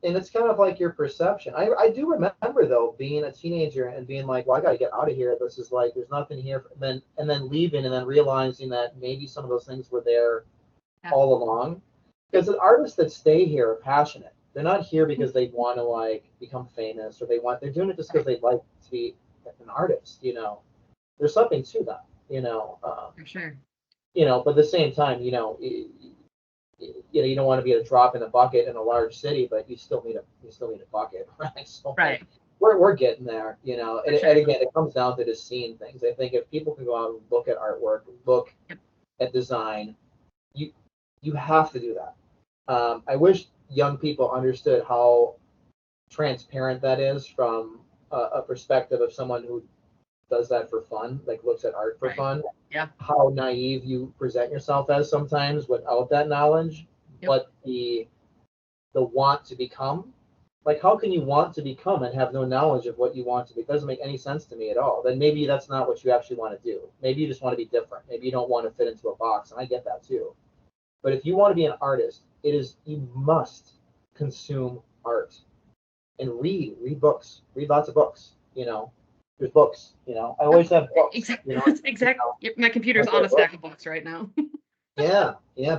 And it's kind of like your perception. I do remember though being a teenager and being like, well, I got to get out of here. This is like, there's nothing here. And then leaving and then realizing that maybe some of those things were there Yeah. all along. Because the artists that stay here are passionate. They're not here because they want to like become famous or they're doing it just because they like to be an artist. There's something to that. For sure. But at the same time, you don't want to be a drop in the bucket in a large city, but you still need a bucket, right? So Right. we're getting there, For and sure. again, it comes down to just seeing things. I think if people can go out and look at artwork, look Yep. at design, you you have to do that. I wish young people understood how transparent that is from a perspective of someone who does that for fun, like looks at art for Right. fun, Yeah. how naive you present yourself as sometimes without that knowledge, Yep. but the want to become, like how can you want to become and have no knowledge of what you want to be? It doesn't make any sense to me at all. Then maybe that's not what you actually want to do. Maybe you just want to be different. Maybe you don't want to fit into a box, and I get that too. But if you want to be an artist, you must consume art and read books, read lots of books. There's books. I always have books. Exactly. Exactly. My computer's Like on a a book. stack of books right now. Yeah,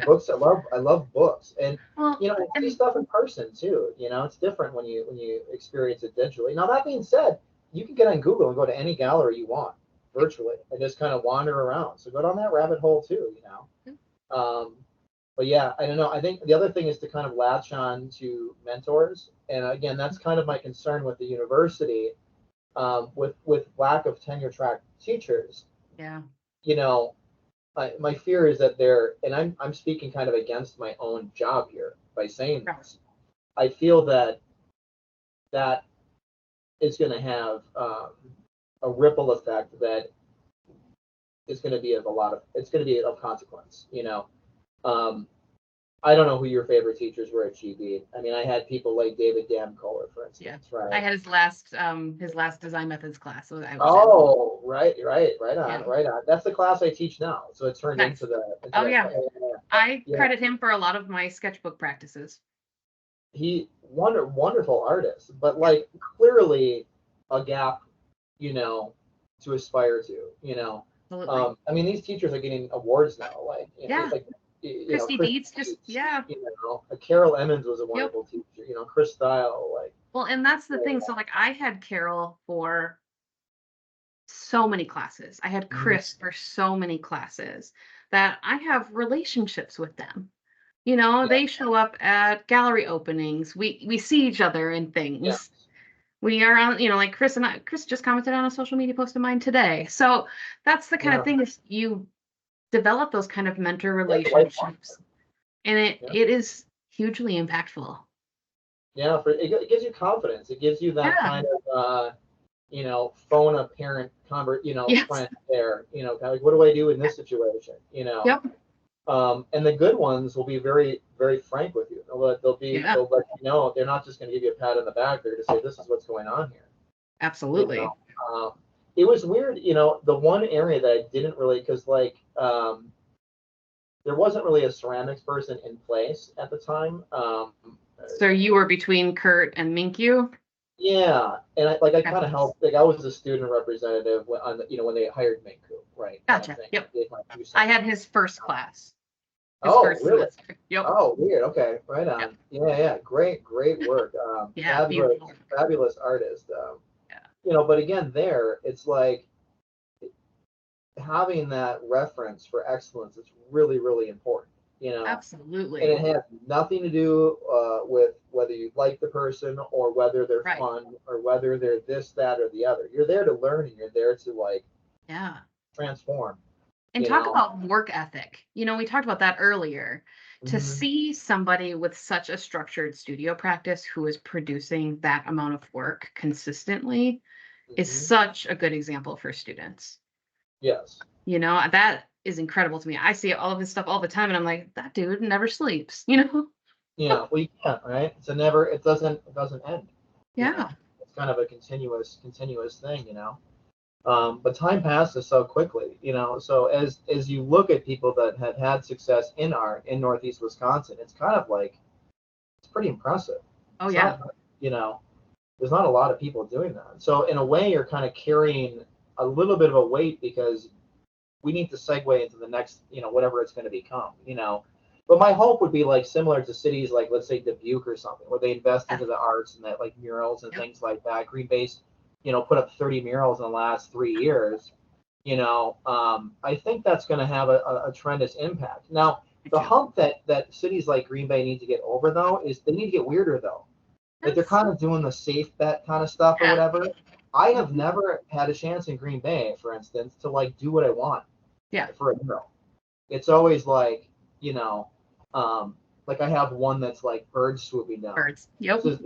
books. I love books, and Well, I see and stuff in person too. It's different when you experience it digitally. Now that being said, you can get on Google and go to any gallery you want virtually and just kind of wander around. So go down that rabbit hole too. Um, but yeah, I don't know. I think the other thing is to kind of latch on to mentors, and again, that's kind of my concern with the university, with lack of tenure track teachers. yeah. You know, my fear is that and I'm speaking kind of against my own job here by saying Right. this. I feel that is going to have, a ripple effect that is going to be of a lot of it's going to be of consequence. Um, I don't know who your favorite teachers were at GB. I mean, I had people like David Damkohler, for Yeah. instance, right? I had his last design methods class. So I was Oh, right yeah. on, right on. That's the class I teach now. So it turned Nice. into the Oh yeah. I yeah. credit him for a lot of my sketchbook practices. He wonderful artist, but Yep. like clearly a gap, you know, to aspire to, you know. Absolutely. I mean, these teachers are getting awards now, like Yeah. Christy Chris Dietz just Dietz, yeah. Carol Emmons was a Yep. wonderful teacher, Chris Style, like Well, and that's the thing. So like I had Carol for so many classes. I had mhm, Chris for so many classes that I have relationships with them. You know, yeah, they show up at gallery openings. We see each other in yeah, things. We are on, like Chris just commented on a social media post of mine today. So that's the kind yeah, of thing is you develop those kind of mentor yeah, the lifelong, relationships and it yeah, it is hugely impactful. yeah. It gives you confidence. It gives you that Yeah. kind of phone a parent Yes. friend there, kind of like, what do I do in this situation, Yep. And the good ones will be very, very frank with you. Yeah. They'll let you know. They're not just going to give you a pat on the back. They're to say, this is what's going on here. You know, Absolutely. it was weird. The one area that I didn't really, because there wasn't really a ceramics person in place at the time. So you were between Kurt and Minkyu? Yeah, and I Okay. kind of helped. Like I was a student representative when they hired Minku, right, kind of Gotcha. thing. Yep. Gave my two I cents. had his first class, his Oh, first really? semester. Yep. Oh, weird. Okay, right Yep. on. Yeah. Great work. Yeah. Beautiful. Fabulous artist. Yeah. But again, there it's like having that reference for excellence is really, really important. And it Absolutely. has nothing to do with whether you like the person or whether they're Right. fun or whether they're this, that, or the other. You're there to learn and you're there to like Yeah. transform. And You talk know. about work ethic. We talked about that earlier. To Hmm. see somebody with such a structured studio practice who is producing that amount of work consistently is Hmm. such a good example for students. Yes. That is incredible to me. I see all of this stuff all the time and I'm like, that dude never sleeps, Yeah. Well, you can't, right? It's a never. It doesn't end. Yeah. It's kind of a continuous thing. But time passes so quickly. So as you look at people that have had success in art in Northeast Wisconsin, it's kind of like it's pretty impressive. Oh It's yeah. not, you know, there's not a lot of people doing that. So in a way, you're kind of carrying a little bit of a weight because we need to segue into the next, whatever it's going to become. But my hope would be like similar to cities like let's say Dubuque or something, where they invest Yeah. into the arts and that like murals and Yep. things like that. Green Bay's, put up 30 murals in the last 3 years. I think that's going to have a tremendous impact. Now, Me the too. hump that cities like Green Bay need to get over though is they need to get weirder though. Like they're Yes. kind of doing the safe bet kind of stuff or Yeah. whatever. I have Mhm. never had a chance in Green Bay, for instance, to like do what I want Yeah. for a mural. It's always like, you know, like I have one that's like birds swooping down. Birds. Yep. So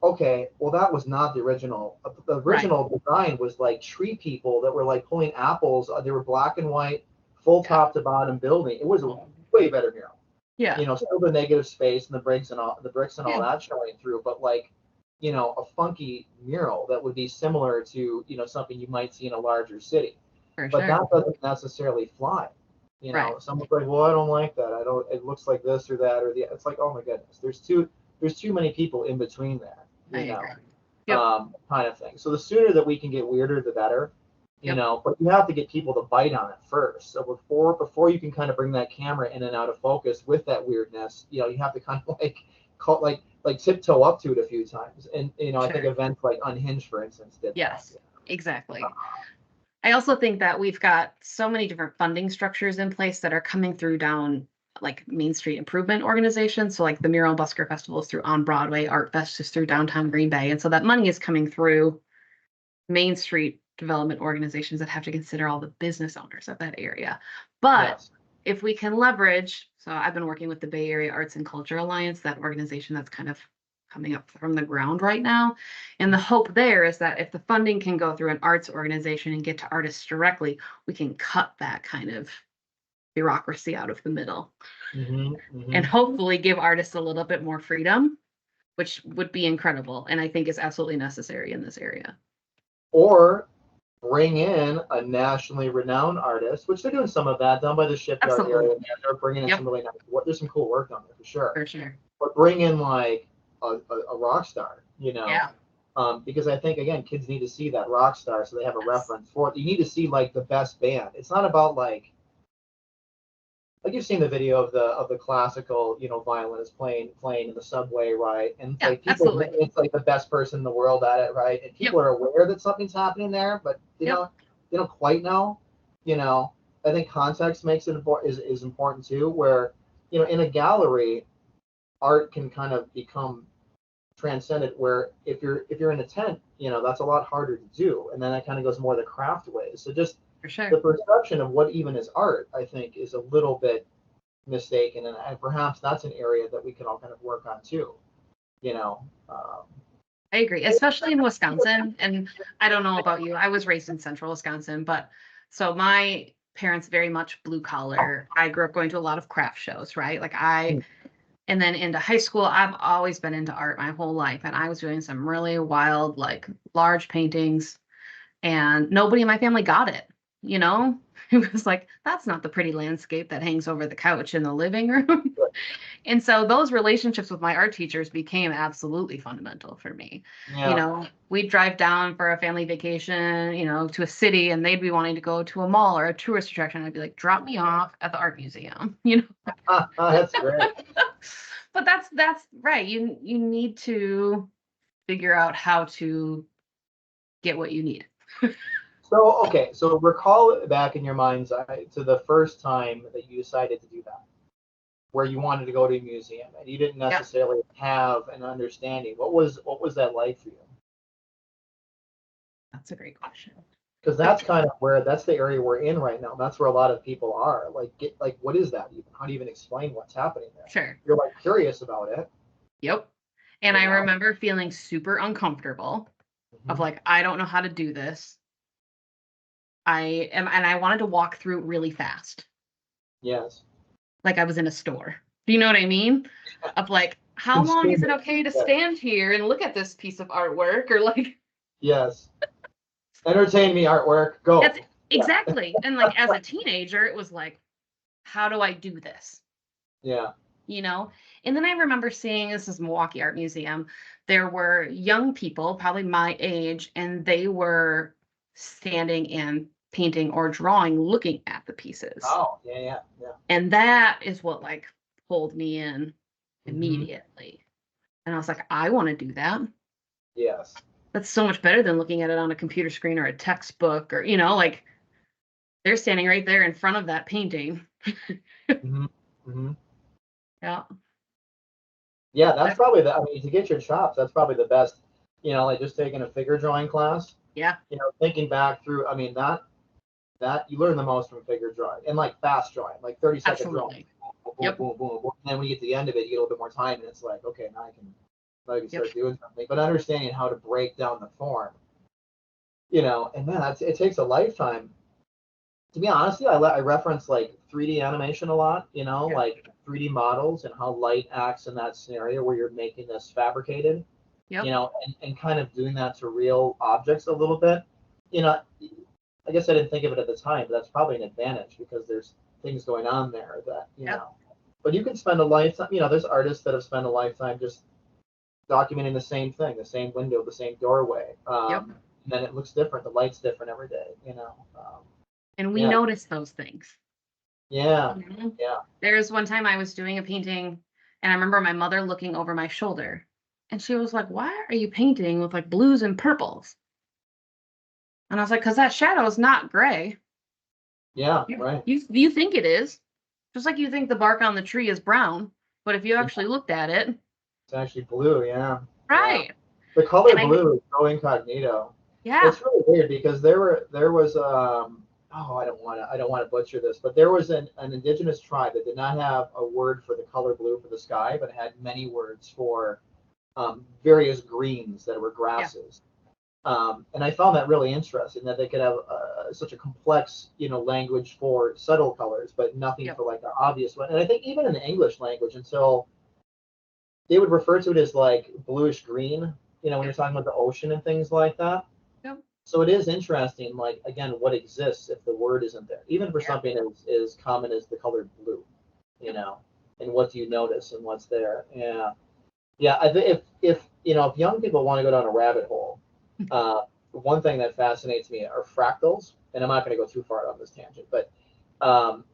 okay, well that was not the original. The Right. original design was like tree people that were like pulling apples. They were black and white, full Yeah. top to bottom building. It was a way better mural. Yeah. Still the negative space and the bricks and all Yeah. that showing through, but like, a funky mural that would be similar to, something you might see in a larger city. For But sure. that doesn't necessarily fly. Right. Someone's like, well, I don't like that. I don't. It looks like this or that or the. It's like, oh my goodness, there's too many people in between that. I agree. Yep. Kind of thing. So the sooner that we can get weirder, the better. Yep. But you have to get people to bite on it first. So before you can kind of bring that camera in and out of focus with that weirdness, you have to kind of like call like tiptoe up to it a few times. And I think Sure. events like Unhinged, for instance, did that. Yes. Exactly. I also think that we've got so many different funding structures in place that are coming through down like Main Street Improvement Organizations. So like the Mural and Busker Festival is through On Broadway, Art Fest is through downtown Green Bay. And so that money is coming through Main Street development organizations that have to consider all the business owners of that area. But Yes. if we can leverage, so I've been working with the Bay Area Arts and Culture Alliance, that organization that's kind of coming up from the ground right now. And the hope there is that if the funding can go through an arts organization and get to artists directly, we can cut that kind of bureaucracy out of the middle, Mm-hmm. and hopefully give artists a little bit more freedom, which would be incredible, and I think is absolutely necessary in this area. Or bring in a nationally renowned artist, which they're doing some of that down by the shipyard Absolutely. area. They're bringing in some really nice. There's some cool work down there for sure. For sure. But bring in like a rock star, Yeah. Because I think again, kids need to see that rock star so they have a reference for it. You need to see like the best band. It's not about like you've seen the video of the classical, violinist playing in the subway, right? And it's like people, absolutely. it's like the best person in the world at it, right? And people are aware that something's happening there, but they don't quite know. I think context makes it is important too. Where in a gallery, art can kind of become transcendent. Where if you're in a tent, that's a lot harder to do, and then that kind of goes more the craft ways. So just For sure. the perception of what even is art, I think, is a little bit mistaken, and perhaps that's an area that we can all kind of work on too. I agree, especially in Wisconsin. And I don't know about you. I was raised in central Wisconsin, but so my parents very much blue collar. I grew up going to a lot of craft shows, right? And then into high school, I've always been into art my whole life. And I was doing some really wild, like large paintings, and nobody in my family got it. It was like, that's not the pretty landscape that hangs over the couch in the living room. And so those relationships with my art teachers became absolutely fundamental for me. We'd drive down for a family vacation, to a city, and they'd be wanting to go to a mall or a tourist attraction. I'd be like, drop me off at the art museum, That's great. But that's right. You need to figure out how to get what you need. So recall back in your mind's eye to the first time that you decided to do that, where you wanted to go to a museum and you didn't necessarily have an understanding. What was that like for you? That's a great question. Because that's kind of that's the area we're in right now. That's where a lot of people are. Like what is that even? How do you even explain what's happening there? Sure. You're like curious about it. Yep. And I remember feeling super uncomfortable of like, I don't know how to do this. And I wanted to walk through really fast. Yes. Like I was in a store. Do you know what I mean? Of like, how long is it okay to stand here and look at this piece of artwork? Or like, yes. Entertain me, artwork. Go. That's exactly. And like as a teenager, it was like, how do I do this? Yeah. And then I remember seeing, this is Milwaukee Art Museum, there were young people, probably my age, and they were standing and painting or drawing, looking at the pieces. Oh, yeah. And that is what like pulled me in immediately. And I was like, I want to do that. Yes. That's so much better than looking at it on a computer screen or a textbook or, like they're standing right there in front of that painting. Yeah. Yeah, that's probably to get your chops, that's probably the best, like just taking a figure drawing class. Yeah. Thinking back through, that you learn the most from figure drawing and like fast drawing, like 30-second drawing. Boom, boom, boom. And then when you get to the end of it, you get a little bit more time and it's like, okay, now I can start doing something. But understanding how to break down the form, and man, it takes a lifetime. To be honest, I reference like 3D animation a lot, like 3D models and how light acts in that scenario where you're making this fabricated, and kind of doing that to real objects a little bit. I guess I didn't think of it at the time, but that's probably an advantage because there's things going on there that, but you can spend a lifetime, there's artists that have spent a lifetime just documenting the same thing, the same window, the same doorway. And then it looks different. The light's different every day, and we notice those things. Yeah. There's one time I was doing a painting and I remember my mother looking over my shoulder and she was like, why are you painting with like blues and purples? And I was like, because that shadow is not gray. Yeah, right. You think it is. Just like you think the bark on the tree is brown. But if you actually looked at it, it's actually blue, yeah. Right. Yeah. The color blue is so incognito. Yeah. It's really weird because there was I don't want to butcher this, but there was an indigenous tribe that did not have a word for the color blue for the sky, but had many words for various greens that were grasses. And I found that really interesting that they could have such a complex, language for subtle colors, but nothing Yep. for like the obvious one. And I think even in the English language, until they would refer to it as like bluish green, when you're talking about the ocean and things like that. Yep. So it is interesting, like again, what exists if the word isn't there, even for something as common as the color blue, and what do you notice and what's there? Yeah, yeah. If young people want to go down a rabbit hole, one thing that fascinates me are fractals, and I'm not going to go too far on this tangent, but um,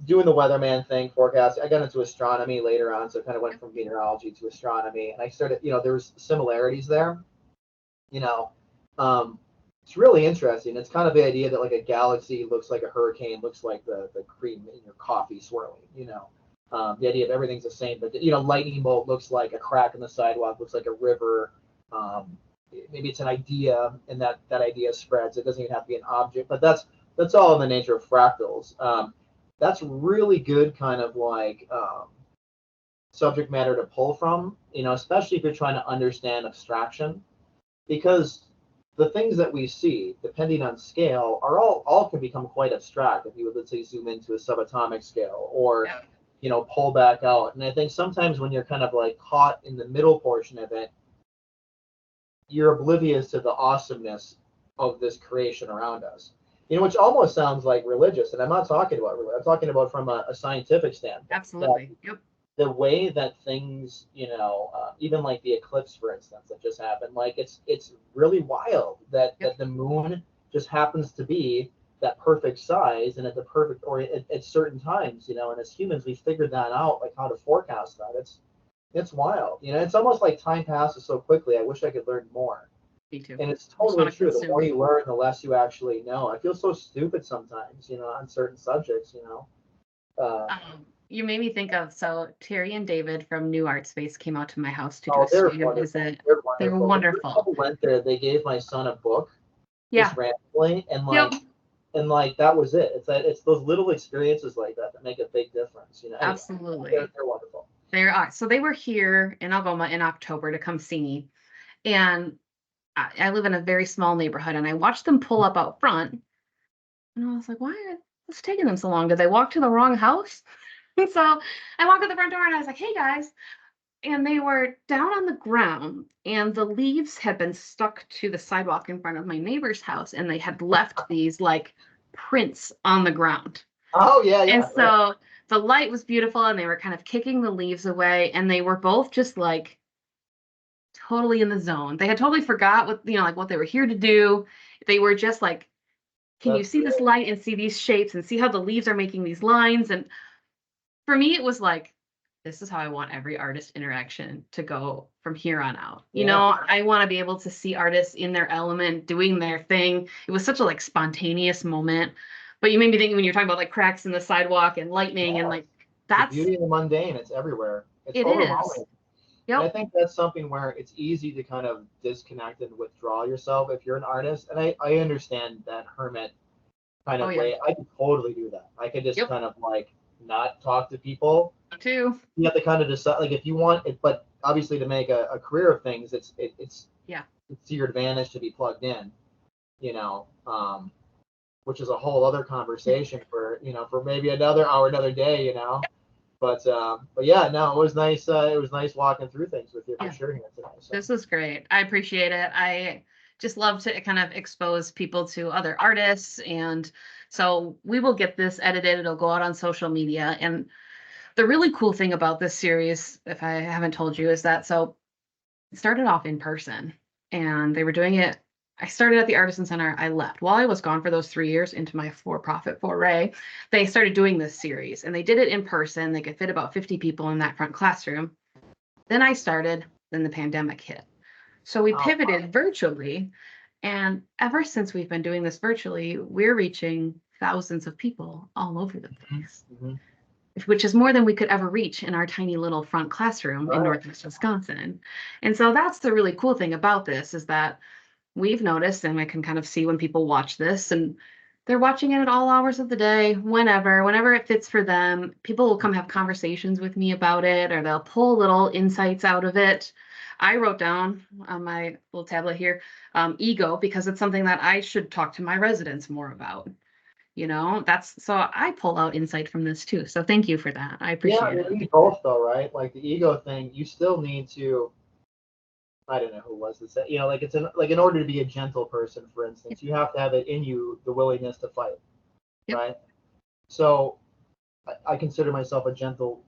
doing the weatherman thing, forecast. I got into astronomy later on, so I kind of went from meteorology to astronomy, and I started, there's similarities there. You know, um, it's really interesting. It's kind of the idea that like a galaxy looks like a hurricane, looks like the cream in your coffee swirling. The idea of everything's the same, but lightning bolt looks like a crack in the sidewalk, looks like a river. Maybe it's an idea, and that idea spreads. It doesn't even have to be an object, but that's all in the nature of fractals. That's really good kind of like subject matter to pull from, especially if you're trying to understand abstraction, because the things that we see, depending on scale, are all can become quite abstract if you would, let's say, zoom into a subatomic scale or pull back out. And I think sometimes when you're kind of like caught in the middle portion of it, you're oblivious to the awesomeness of this creation around us. Which almost sounds like religious, and I'm not talking about religion. I'm talking about from a scientific standpoint. Absolutely. Yep. The way that things, even like the eclipse, for instance, that just happened, like it's really wild that the moon just happens to be that perfect size and at the perfect or at certain times, and as humans we figured that out, like how to forecast that. It's wild, it's almost like time passes so quickly. I wish I could learn more. Me too. And it's totally true. The more you learn, the less you actually know. I feel so stupid sometimes, on certain subjects, You made me think of, so Terry and David from New Art Space came out to my house to do a they're studio wonderful. visit. They're wonderful. The went there, they gave my son a book just randomly, and like that was it. It's those little experiences like that make a big difference. Anyway, absolutely. They're wonderful. They are. So they were here in Algoma in October to come see me. And I live in a very small neighborhood, and I watched them pull up out front. And I was like, what's taking them so long? Did they walk to the wrong house? And so I walked to the front door and I was like, hey guys. And they were down on the ground, and the leaves had been stuck to the sidewalk in front of my neighbor's house, and they had left these like prints on the ground. Oh, yeah, yeah. And so the light was beautiful, and they were kind of kicking the leaves away, and they were both just like totally in the zone. They had totally forgot what, like what they were here to do. They were just like, can you see this light and see these shapes and see how the leaves are making these lines? And for me, it was like, this is how I want every artist interaction to go from here on out. I want to be able to see artists in their element, doing their thing. It was such a like spontaneous moment. But you made me think when you're talking about like cracks in the sidewalk and lightning and like that's the beauty of the mundane. It's everywhere. It overwhelming. Yep. And I think that's something where it's easy to kind of disconnect and withdraw yourself if you're an artist. And I understand that hermit kind of way. I could totally do that. I could just kind of like not talk to people. Me too. You have to kind of decide, like, if you want it, but obviously to make a career of things, it's to your advantage to be plugged in, which is a whole other conversation for maybe another hour, another day, But yeah, no, it was nice. It was nice walking through things with you for sure here today. So. This was great. I appreciate it. I just love to kind of expose people to other artists. And so we will get this edited. It'll go out on social media. And the really cool thing about this series, if I haven't told you, is that so it started off in person and they were doing it. I started at the Artisan Center. I left while I was gone for those 3 years into my for-profit foray. They started doing this series and they did it in person. They could fit about 50 people in that front classroom. Then I started, then the pandemic hit. So we pivoted virtually. And ever since we've been doing this virtually, we're reaching thousands of people all over the place, which is more than we could ever reach in our tiny little front classroom in Northwest Wisconsin. And so that's the really cool thing about this is that we've noticed, and I can kind of see when people watch this, and they're watching it at all hours of the day, whenever it fits for them. People will come have conversations with me about it, or they'll pull little insights out of it. I wrote down on my little tablet here, ego, because it's something that I should talk to my residents more about. That's so I pull out insight from this too. So thank you for that. I Yeah, appreciate I mean, we it. both though, right? Like the ego thing, you still need to. I don't know who was this. Like like in order to be a gentle person, for instance, you have to have it in you the willingness to fight, Yep. right? So I consider myself a gentle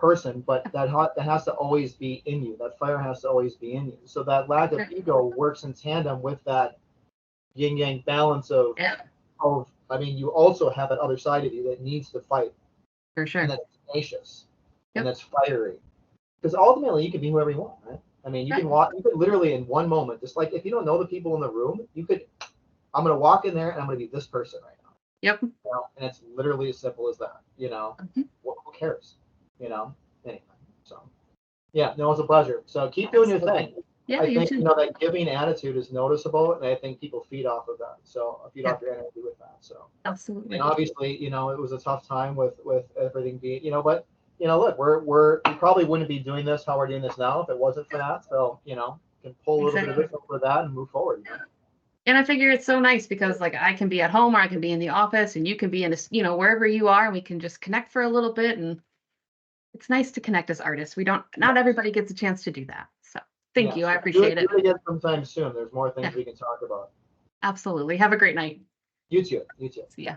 person, but that has to always be in you. That fire has to always be in you. So that lack of Sure. ego works in tandem with that yin yang balance of Yeah, I mean, you also have that other side of you that needs to fight for and sure. that's tenacious and Yep. that's fiery. Because ultimately, you can be whoever you want, right? I mean, you Right. can walk. You could literally in one moment, just like if you don't know the people in the room, you could. I'm gonna walk in there and I'm gonna be this person right now. Yep. And it's literally as simple as that. Mhm. Who cares? Anyway. So yeah, no, it's a pleasure. So keep doing your Absolutely. thing. Yeah, I you think too. that giving attitude is noticeable, and I think people feed off of that. So feed Yeah, off your energy with that. So and absolutely. obviously, it was a tough time with everything being, but look, we probably wouldn't be doing this how we're doing this now if it wasn't for that. So can pull a little bit of Exactly. this over that and move forward. And I figure it's so nice because like I can be at home or I can be in the office and you can be in wherever you are and we can just connect for a little bit. And it's nice to connect as artists. Not Yes, everybody gets a chance to do that. So thank you. yes. I Do it, appreciate do it. it again sometime soon. There's more Yeah, things we can talk about. absolutely. Have a great night. You too. You too. See ya.